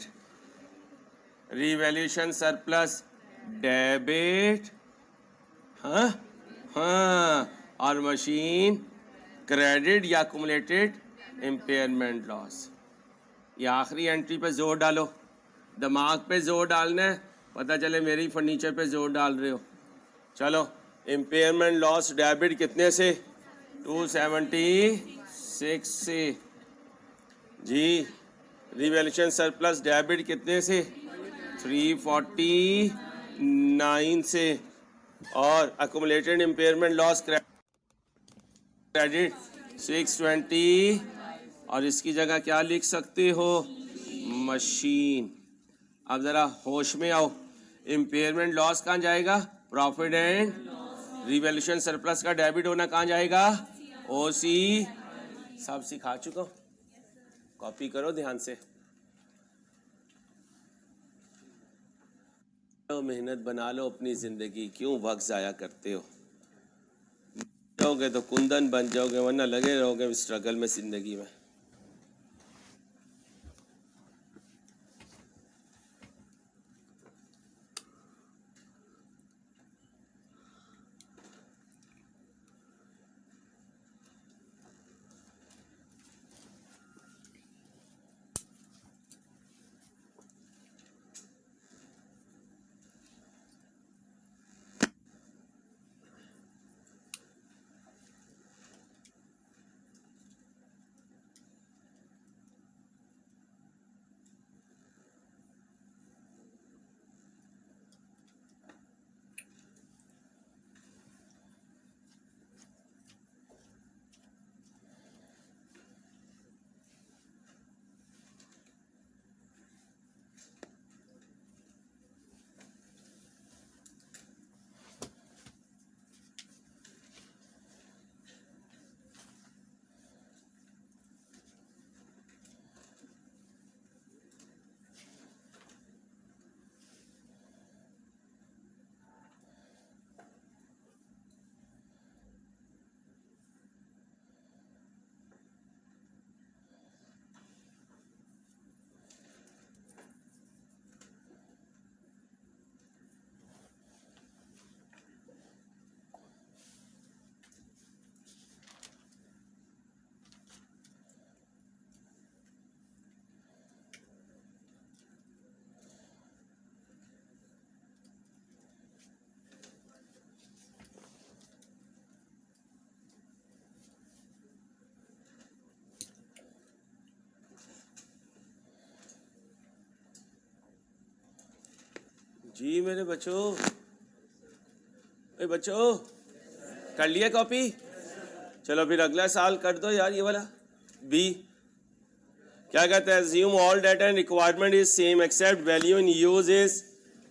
Speaker 1: revaluation surplus debit, हाँ हाँ, और मशीन क्रेडिट या अक्यूमुलेटेड इम्पेयरमेंट लॉस। ये आखिरी एंट्री पे जोर डालो, दिमाग पे जोर डालना है, पता चले मेरी फर्नीचर पे जोर डाल रहे हो। चलो इम्पेयरमेंट लॉस डेबिट कितने से 276 से जी। रिवैल्यूएशन सरप्लस डेबिट कितने से 349 से, और अक्यूमुलेटेड इम्पेयरमेंट लॉस क्रेडिट 620, और इसकी जगह क्या लिख सकते हो मशीन। अब ज़रा होश में आओ, इम्पेयरमेंट लॉस कहाँ जाएगा प्रॉफिट एंड, रिवैल्यूएशन सरप्लस का डेबिट होना कहाँ जाएगा ओसी। सब सिखा चुका हूँ, कॉपी करो ध्यान से। तो मेहनत बना लो अपनी ज़िंदगी, क्यों वक्त ज़ाया करते हो। जाओगे तो कुंदन बन जाओगे, वरना लगे रहोगे स्ट्रगल में ज़िंदगी में। जी मेरे बच्चों, बच्चों कर लिया कॉपी? चलो फिर अगला साल कर दो यार ये वाला बी। क्या कहते हैं? assume all data and requirement is same except value in use is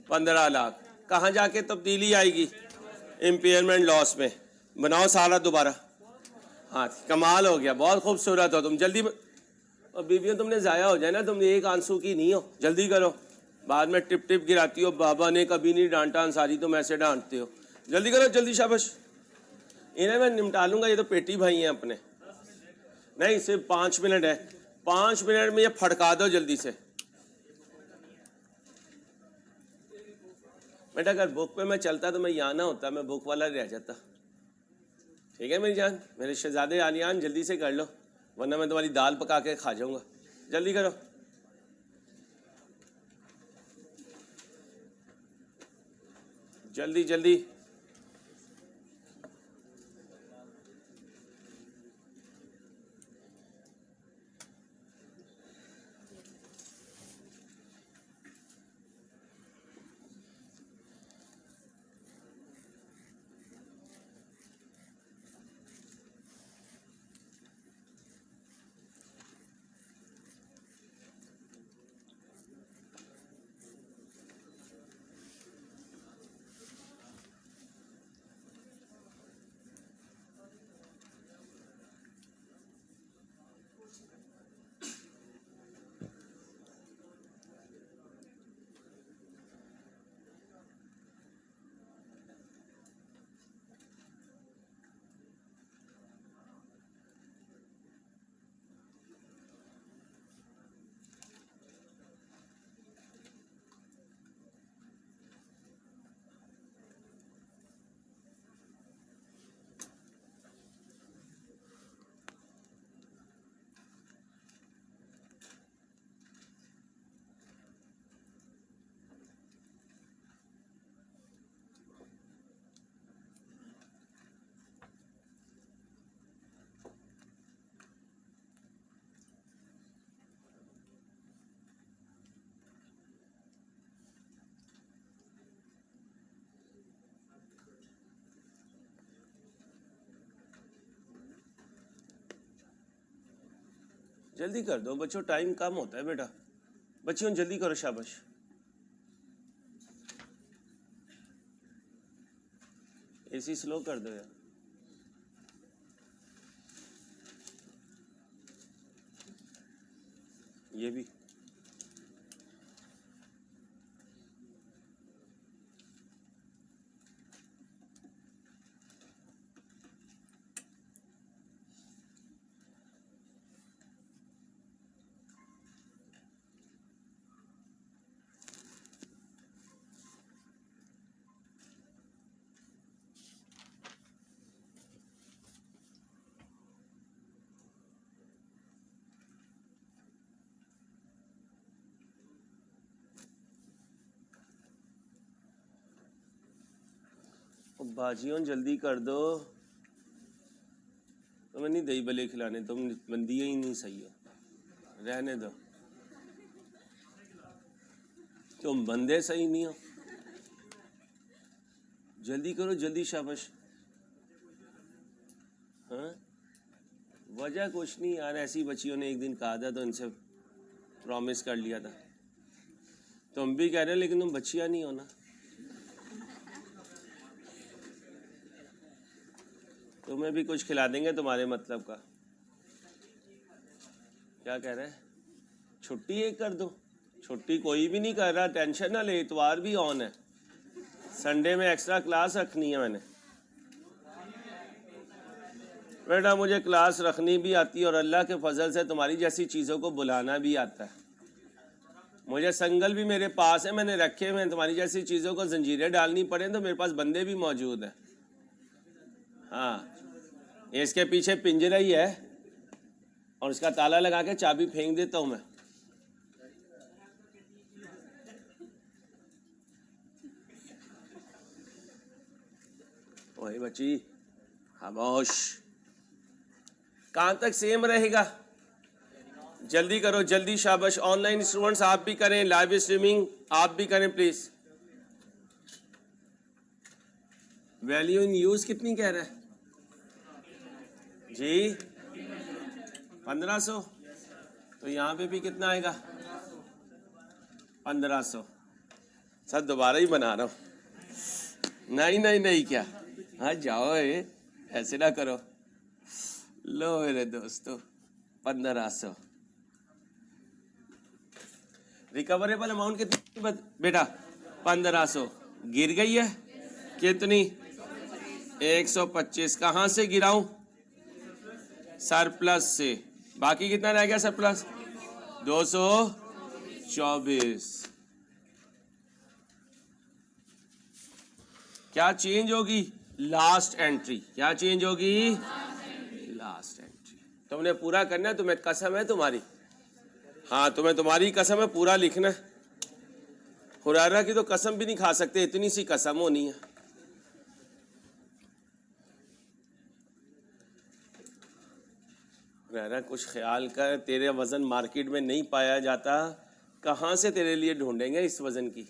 Speaker 1: 15 lakh. कहाँ जाके तब्दीली आएगी? इम्पेयरमेंट लॉस में। बनाओ सारा दोबारा। हाँ कमाल हो गया, बहुत खूबसूरत हो तुम। जल्दी और बीवियों तुमने ज़ाया हो जाए ना, तुम एक आंसू की नहीं हो, जल्दी करो। बाद में टिप टिप गिराती हो, बाबा ने कभी नहीं डांटा अंसारी, तुम ऐसे डांटते हो। जल्दी करो, जल्दी, शाबाश। इन्हें मैं निपटा लूंगा, ये तो पेटी भाई हैं अपने। नहीं सिर्फ 5 मिनट है, 5 मिनट में ये फड़का दो जल्दी से। बेटा अगर बुक पे मैं चलता तो मैं यहाँ ना होता, मैं बुक वाला रह जाता। ठीक है मेरी जान, मेरे शहजादे आलियान, जल्दी से कर लो वरना मैं तुम्हारी दाल पका के खा जाऊंगा। जल्दी करो। जल्दी जल्दी। जल्दी कर दो बच्चों, टाइम कम होता है बेटा। बच्चियों जल्दी करो, शाबाश। एसी स्लो कर दो यार। ये भी बाजियों जल्दी कर दो। तुम्हें नहीं दही भले खिलाने, तुम बंदी ही नहीं सही हो, रहने दो। तुम बंदे सही नहीं हो। जल्दी करो, जल्दी, शाबाश। हाँ वजह कुछ नहीं यार, ऐसी बच्चियों ने एक दिन कहा था तो इनसे प्रॉमिस कर लिया था। तुम भी कह रहे हो लेकिन तुम बच्चियां नहीं हो ना। तुम्हें भी कुछ खिला देंगे तुम्हारे मतलब का। क्या कह रहे हैं? छुट्टी एक कर दो। छुट्टी कोई भी नहीं कर रहा, टेंशन ना ले, इतवार भी ऑन है। संडे में एक्स्ट्रा क्लास रखनी है मैंने। बेटा मुझे क्लास रखनी भी आती है और अल्लाह के फजल से तुम्हारी जैसी चीज़ों को बुलाना भी आता है। मुझे संगल भी मेरे पास है, मैंने रखे हुए हैं। तुम्हारी जैसी चीज़ों को जंजीरें डालनी पड़े तो मेरे पास बंदे भी मौजूद हैं। हाँ इसके पीछे पिंजरा ही है और इसका ताला लगा के चाबी फेंक देता हूँ मैं। वही बच्ची खामोश। कहाँ तक सेम रहेगा? जल्दी करो, जल्दी, शाबाश। ऑनलाइन स्टूडेंट्स आप भी करें, लाइव स्ट्रीमिंग आप भी करें प्लीज। वैल्यू इन यूज कितनी कह रहा है जी? 1500। तो यहाँ पे भी कितना आएगा? 1500। सर दोबारा ही बना रहा हूँ। नहीं नहीं नहीं, क्या? हाँ जाओ, ये ऐसे ना करो। लो मेरे दोस्तों, 1500। रिकवरेबल अमाउंट कितनी बेटा? 1500। गिर गई है कितनी? 125। कहाँ से गिराऊं? सरप्लस से। बाकी कितना रह गया सरप्लस? 224। क्या चेंज होगी? Last entry. क्या चेंज होगी? Last entry. तुमने पूरा करना है, तुम्हें कसम है तुम्हारी। हाँ तुम्हें तुम्हारी कसम है, पूरा लिखना है। हुरैरा की तो कसम भी नहीं खा सकते, इतनी सी कसम होनी है। हुरैरा कुछ ख्याल कर, तेरे वजन मार्केट में नहीं पाया जाता, कहाँ से तेरे लिए ढूंढेंगे इस वजन की?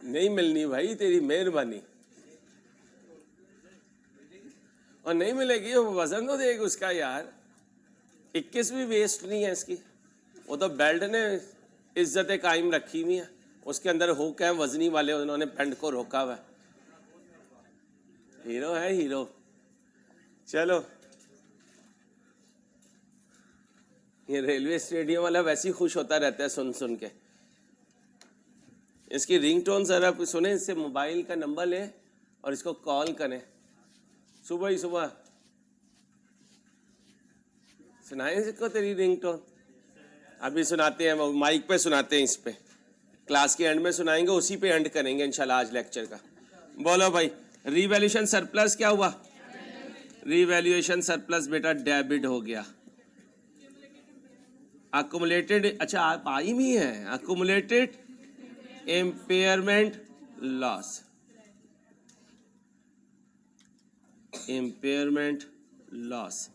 Speaker 1: नहीं मिलनी भाई, तेरी मेहरबानी। और नहीं मिलेगी, वो वजन तो देगा उसका यार। 21 भी वेस्ट नहीं है इसकी। वो तो बेल्ट ने इज्जत कायम रखी हुई है, उसके अंदर हुक है वजनी वाले, उन्होंने पेंट को रोका हुआ है। हीरो है हीरो। चलो, ये रेलवे स्टेडियम वाला वैसे ही खुश होता रहता है सुन सुन के। इसकी रिंगटोन जरा सुने, इससे मोबाइल का नंबर ले और इसको कॉल करें सुबह ही सुबह। सुनाए इसको तेरी रिंगटोन? अभी सुनाते हैं, माइक पे सुनाते हैं, इस पे क्लास के एंड में सुनाएंगे, उसी पे एंड करेंगे इंशाल्लाह आज लेक्चर का। बोलो भाई, रिवैल्यूएशन सरप्लस क्या हुआ? रिवैल्यूएशन सरप्लस बेटा डेबिट हो गया। अकुमुलेटेड, अच्छा आप आई भी है, accumulated impairment loss. Impairment loss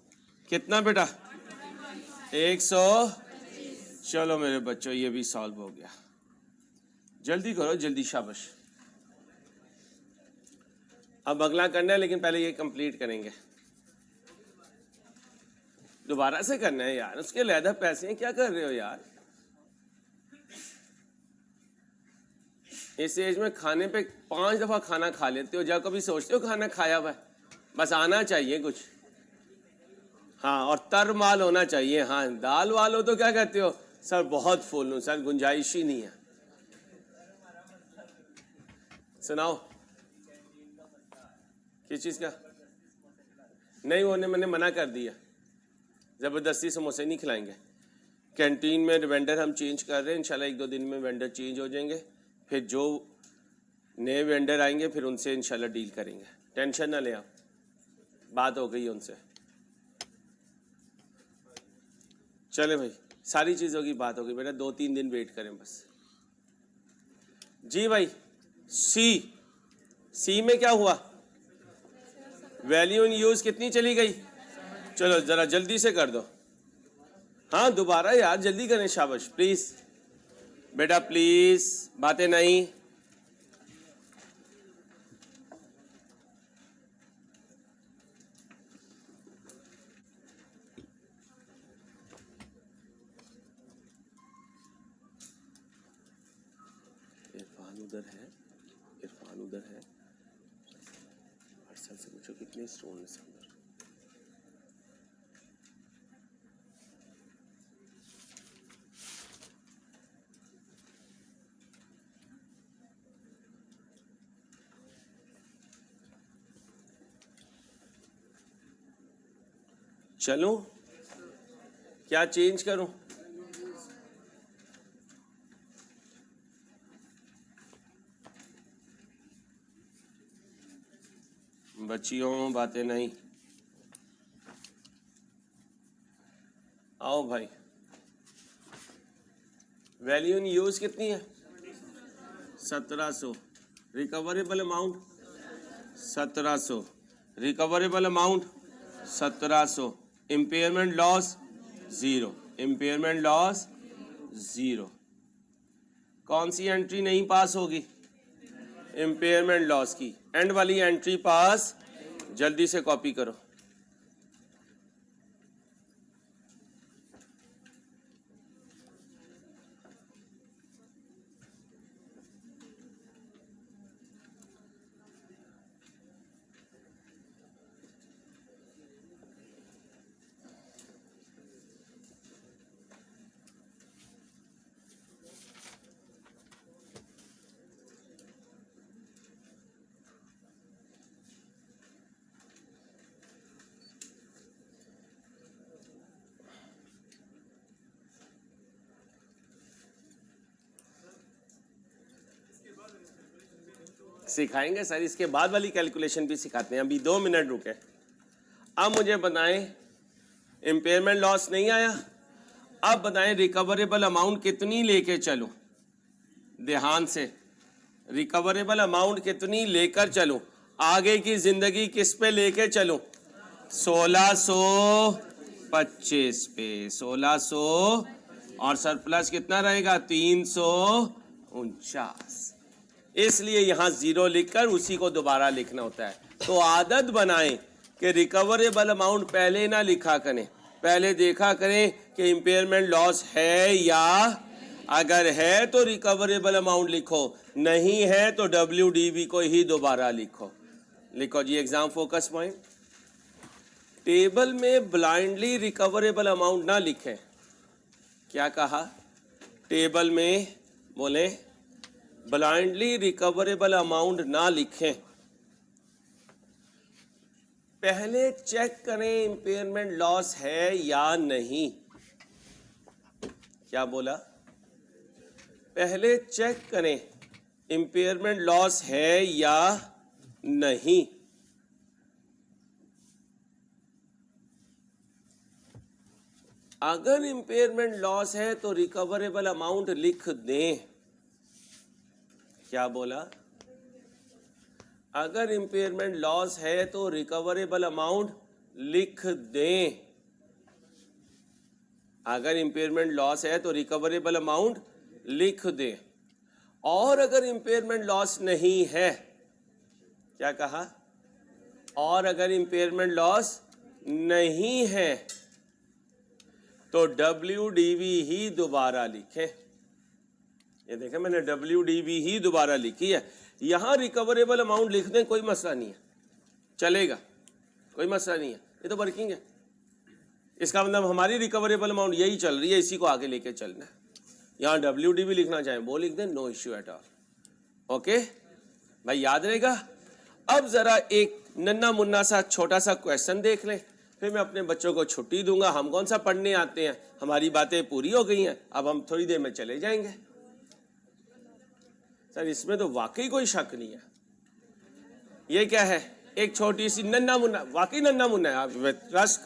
Speaker 1: कितना बेटा? 100। चलो मेरे बच्चों, ये भी सॉल्व हो गया। जल्दी करो जल्दी, शाबाश। अब अगला करना है, लेकिन पहले ये कंप्लीट करेंगे। दोबारा से करना है यार, उसके लहदा पैसे हैं, क्या कर रहे हो यार? इस एज में खाने पे 5 दफा खाना खा लेते हो, जब कभी सोचते हो खाना खाया हुआ है? बस आना चाहिए कुछ। हाँ, और तर माल होना चाहिए। हाँ, दाल वाल हो तो क्या कहते हो? सर बहुत फुल हूं सर, गुंजाइश ही नहीं है। सुनाओ, किस चीज का? नहीं, वो मैंने मना कर दिया, जबरदस्ती समोसे नहीं खिलाएंगे। कैंटीन में वेंडर हम चेंज कर रहे हैं, इंशाल्लाह 1-2 दिन में वेंडर चेंज हो जाएंगे। फिर जो नए वेंडर आएंगे फिर उनसे इंशाल्लाह डील करेंगे, टेंशन ना ले आप। बात हो गई उनसे। चले भाई, सारी चीज़ों की बात हो गई बेटा, 2-3 दिन वेट करें बस। जी भाई, सी में क्या हुआ? वैल्यू इन यूज कितनी चली गई? चलो जरा जल्दी से कर दो। हाँ दोबारा यार, जल्दी करें, शाबाश प्लीज बेटा प्लीज, बातें नहीं। इरफान उधर है, इरफान उधर है। हर्षल से पूछो कितने स्टूडेंट्स हैं उधर। चलो, क्या चेंज करूं? बच्चियों बातें नहीं। आओ भाई, वैल्यू इन यूज कितनी है? 1700। Recoverable amount 1700। Recoverable amount 1700। Impairment loss 0। Impairment loss 0। कौन सी एंट्री नहीं पास होगी? इम्पेयरमेंट लॉस की एंड वाली एंट्री पास जल्दी से कॉपी करो। सिखाएंगे सर, इसके बाद वाली कैलकुलेशन भी सिखाते हैं। अभी 2 मिनट रुके। अब मुझे बताएं, इम्पेयरमेंट लॉस नहीं आया, अब बताएं रिकवरेबल अमाउंट कितनी लेके चलूं? ध्यान से, रिकवरेबल अमाउंट कितनी लेकर चलूं? आगे की जिंदगी किस पे लेके चलूं? 1625 पे। 1600 और सरप्लस कितना रहेगा? 349। इसलिए यहां जीरो लिखकर उसी को दोबारा लिखना होता है। तो आदत बनाएं कि रिकवरेबल अमाउंट पहले ना लिखा करें, पहले देखा करें कि इम्पेयरमेंट लॉस है या अगर है तो रिकवरेबल अमाउंट लिखो, नहीं है तो WDV को ही दोबारा लिखो। लिखो जी एग्जाम फोकस पॉइंट। टेबल में ब्लाइंडली रिकवरेबल अमाउंट ना लिखें। क्या कहा? टेबल में बोले ब्लाइंडली रिकवरेबल अमाउंट ना लिखें, पहले चेक करें इम्पेयरमेंट लॉस है या नहीं। क्या बोला? पहले चेक करें इम्पेयरमेंट लॉस है या नहीं। अगर इम्पेयरमेंट लॉस है तो रिकवरेबल अमाउंट लिख दें। क्या बोला? अगर इम्पेयरमेंट लॉस है तो रिकवरेबल अमाउंट लिख दें। अगर इम्पेयरमेंट लॉस है तो रिकवरेबल अमाउंट लिख दें। और अगर इम्पेयरमेंट लॉस नहीं है, क्या कहा? और अगर इम्पेयरमेंट लॉस नहीं है तो WDV ही दोबारा लिखें। ये देखें मैंने WDV ही दोबारा लिखी है। यहां रिकवरेबल अमाउंट लिख दें, कोई मसला नहीं है, चलेगा, कोई मसला नहीं है, ये तो वर्किंग है। इसका मतलब हमारी रिकवरेबल अमाउंट यही चल रही है, इसी को आगे लेके चलना है। यहां WDV लिखना चाहें वो लिख दें, no issue at all. Okay भाई, याद रहेगा। अब जरा एक नन्ना मुन्ना सा छोटा सा क्वेश्चन देख लें, फिर मैं अपने बच्चों को छुट्टी दूंगा। हम कौन सा पढ़ने आते हैं, हमारी बातें पूरी हो गई हैं, अब हम थोड़ी देर में चले जाएंगे। सर इसमें तो वाकई कोई शक नहीं है। ये क्या है? एक छोटी सी नन्ना मुन्ना, वाकई नन्ना मुन्ना है, आप ट्रस्ट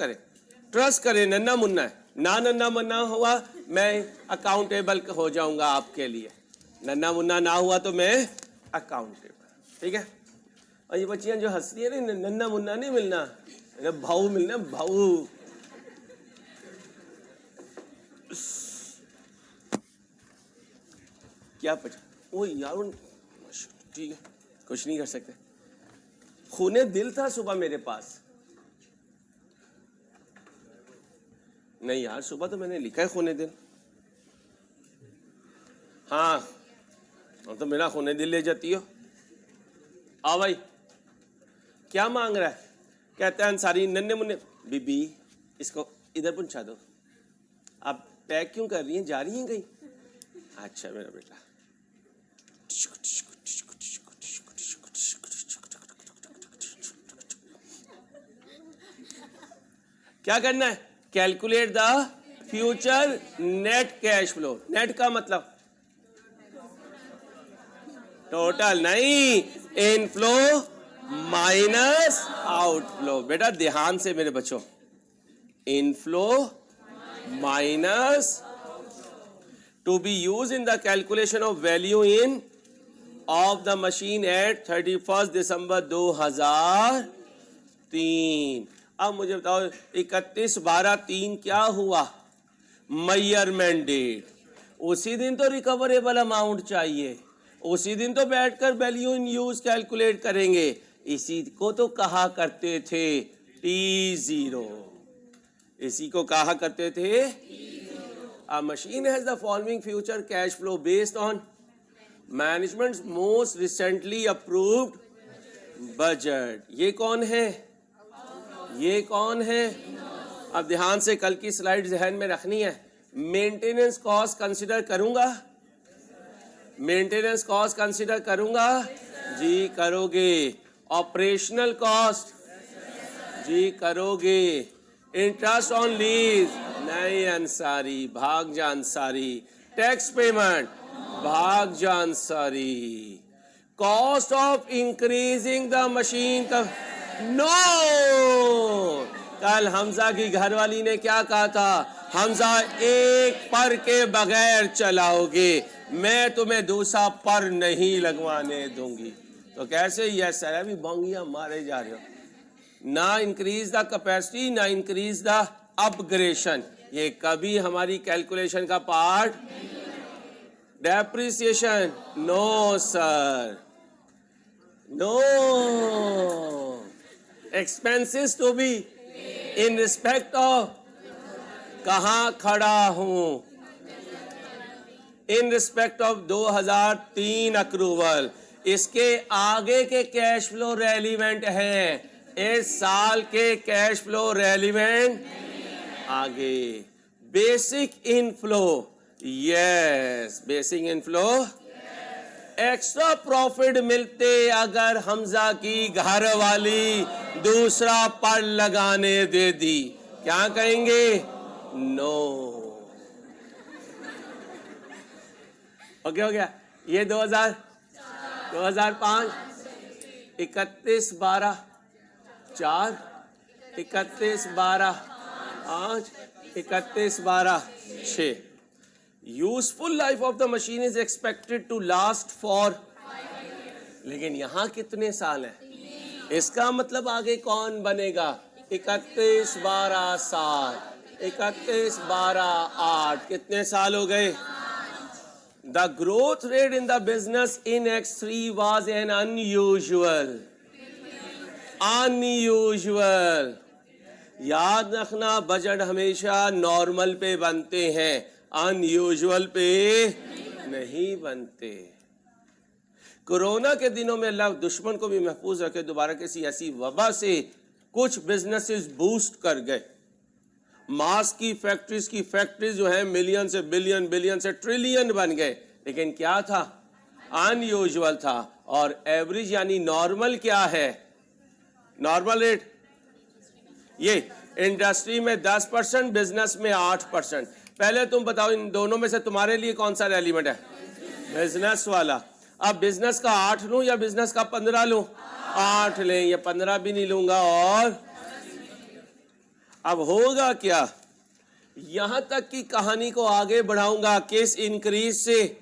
Speaker 1: करें, नन्ना मुन्ना है। ना नन्ना मुन्ना हुआ मैं अकाउंटेबल हो जाऊंगा आपके लिए, नन्ना मुन्ना ना हुआ तो मैं अकाउंटेबल। ठीक है? और ये बच्चियां जो हंस रही है ना, नन्ना मुन्ना नहीं मिलना, भाऊ मिलना, भाऊ। क्या पता वो यार, ठीक है कुछ नहीं कर सकते। खूने दिल था सुबह मेरे पास, नहीं यार सुबह तो मैंने लिखा है खूने दिल। हाँ तो मेरा खूने दिल ले जाती हो। आओ भाई, क्या मांग रहा है? कहता है अंसारी नन्हे मुन्ने। बीबी इसको इधर पहुंचा दो। आप पैक क्यों कर रही हैं, जा रही हैं कहीं? अच्छा मेरा बेटा, क्या करना है? Calculate the future net cash flow. Net का मतलब टोटल नहीं, इनफ्लो माइनस आउटफ्लो। बेटा ध्यान से मेरे बच्चों, inflow minus to be use in the calculation of value in of the machine at 31 December 2003। अब मुझे बताओ 31/12/3 क्या हुआ? Measurement date. उसी दिन तो रिकवरेबल अमाउंट चाहिए, उसी दिन तो बैठकर वैल्यू इन यूज कैलकुलेट करेंगे। इसी को तो कहा करते थे T0, इसी को कहा करते थे। A machine has the following future cash flow based on management's most recently approved budget. ये कौन है? ये कौन है? अब ध्यान से कल की स्लाइड जहन में रखनी है। मेंटेनेंस कॉस्ट कंसिडर करूंगा, मेंटेनेंस कॉस्ट कंसिडर करूंगा जी, करोगे। ऑपरेशनल कॉस्ट जी, करोगे। इंटरेस्ट ऑन लीज नहीं अंसारी, भाग जा अंसारी। टैक्स पेमेंट भाग जा Ansari. Cost of increasing the machine का नो। कल हमजा की घरवाली ने क्या कहा था? हमजा एक पर के बगैर चलाओगे, मैं तुम्हें दूसरा पर नहीं लगवाने दूंगी। तो कैसे? यस सर, अभी बोंगियां मारे जा रहे हो। ना इंक्रीज द कैपेसिटी, ना इंक्रीज द अपग्रेडेशन, ये कभी हमारी कैलकुलेशन का part. Depreciation no sir, no. Expenses to be in respect of कहां खड़ा हूं, इन रिस्पेक्ट ऑफ 2003 अक्रूवल। इसके आगे के कैश फ्लो रेलिवेंट हैं, इस साल के कैश फ्लो रेलिवेंट आगे। Basic inflow, yes basic inflow. Extra profit मिलते अगर हमजा की घर वाली दूसरा पर लगाने दे दी, क्या कहेंगे? नो। ओके, हो गया। ये 2005 31/12 4 31/12 5 31/12 6। Useful life of the machine is expected to last for, लेकिन यहां कितने साल है? इसका मतलब आगे कौन बनेगा? 31/12 7 31/12 8, कितने साल हो गए? The growth rate in the business in X3 was an unusual. याद रखना, बजट हमेशा नॉर्मल पे बनते हैं, अनयूजुअल पे नहीं बनते। कोरोना के दिनों में अल्लाह दुश्मन को भी महफूज रखे, दोबारा किसी ऐसी वबा से कुछ बिजनेसेस बूस्ट कर गए। मास्क की फैक्ट्रीज जो है मिलियन से बिलियन, बिलियन से ट्रिलियन बन गए, लेकिन क्या था? अनयूजुअल था। और एवरेज यानी नॉर्मल क्या है? नॉर्मल रेट ये इंडस्ट्री में 10%, बिजनेस में 8%। पहले तुम बताओ इन दोनों में से तुम्हारे लिए कौन सा रेलिवेंट है? बिजनेस वाला। अब बिजनेस का 8 लूं या बिजनेस का 15 लूं? 8 लें, ये 15 भी नहीं लूंगा। और अब होगा क्या? यहां तक की कहानी को आगे बढ़ाऊंगा। किस इंक्रीज से?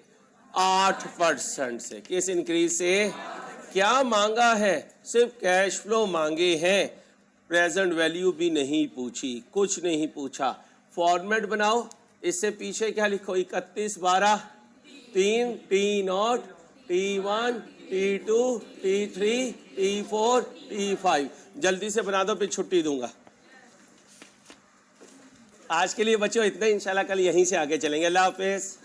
Speaker 1: 8% से। किस इंक्रीज से? क्या मांगा है? सिर्फ कैश फ्लो मांगे हैं, प्रेजेंट वैल्यू भी नहीं पूछी, कुछ नहीं पूछा। फॉर्मेट बनाओ, इससे पीछे क्या लिखो? 31/12 3 T0 T1 T2 T3 T4 T5। जल्दी से बना दो, फिर छुट्टी दूंगा। आज के लिए बच्चों इतना, इंशाल्लाह कल यहीं से आगे चलेंगे। अल्लाह हाफिज।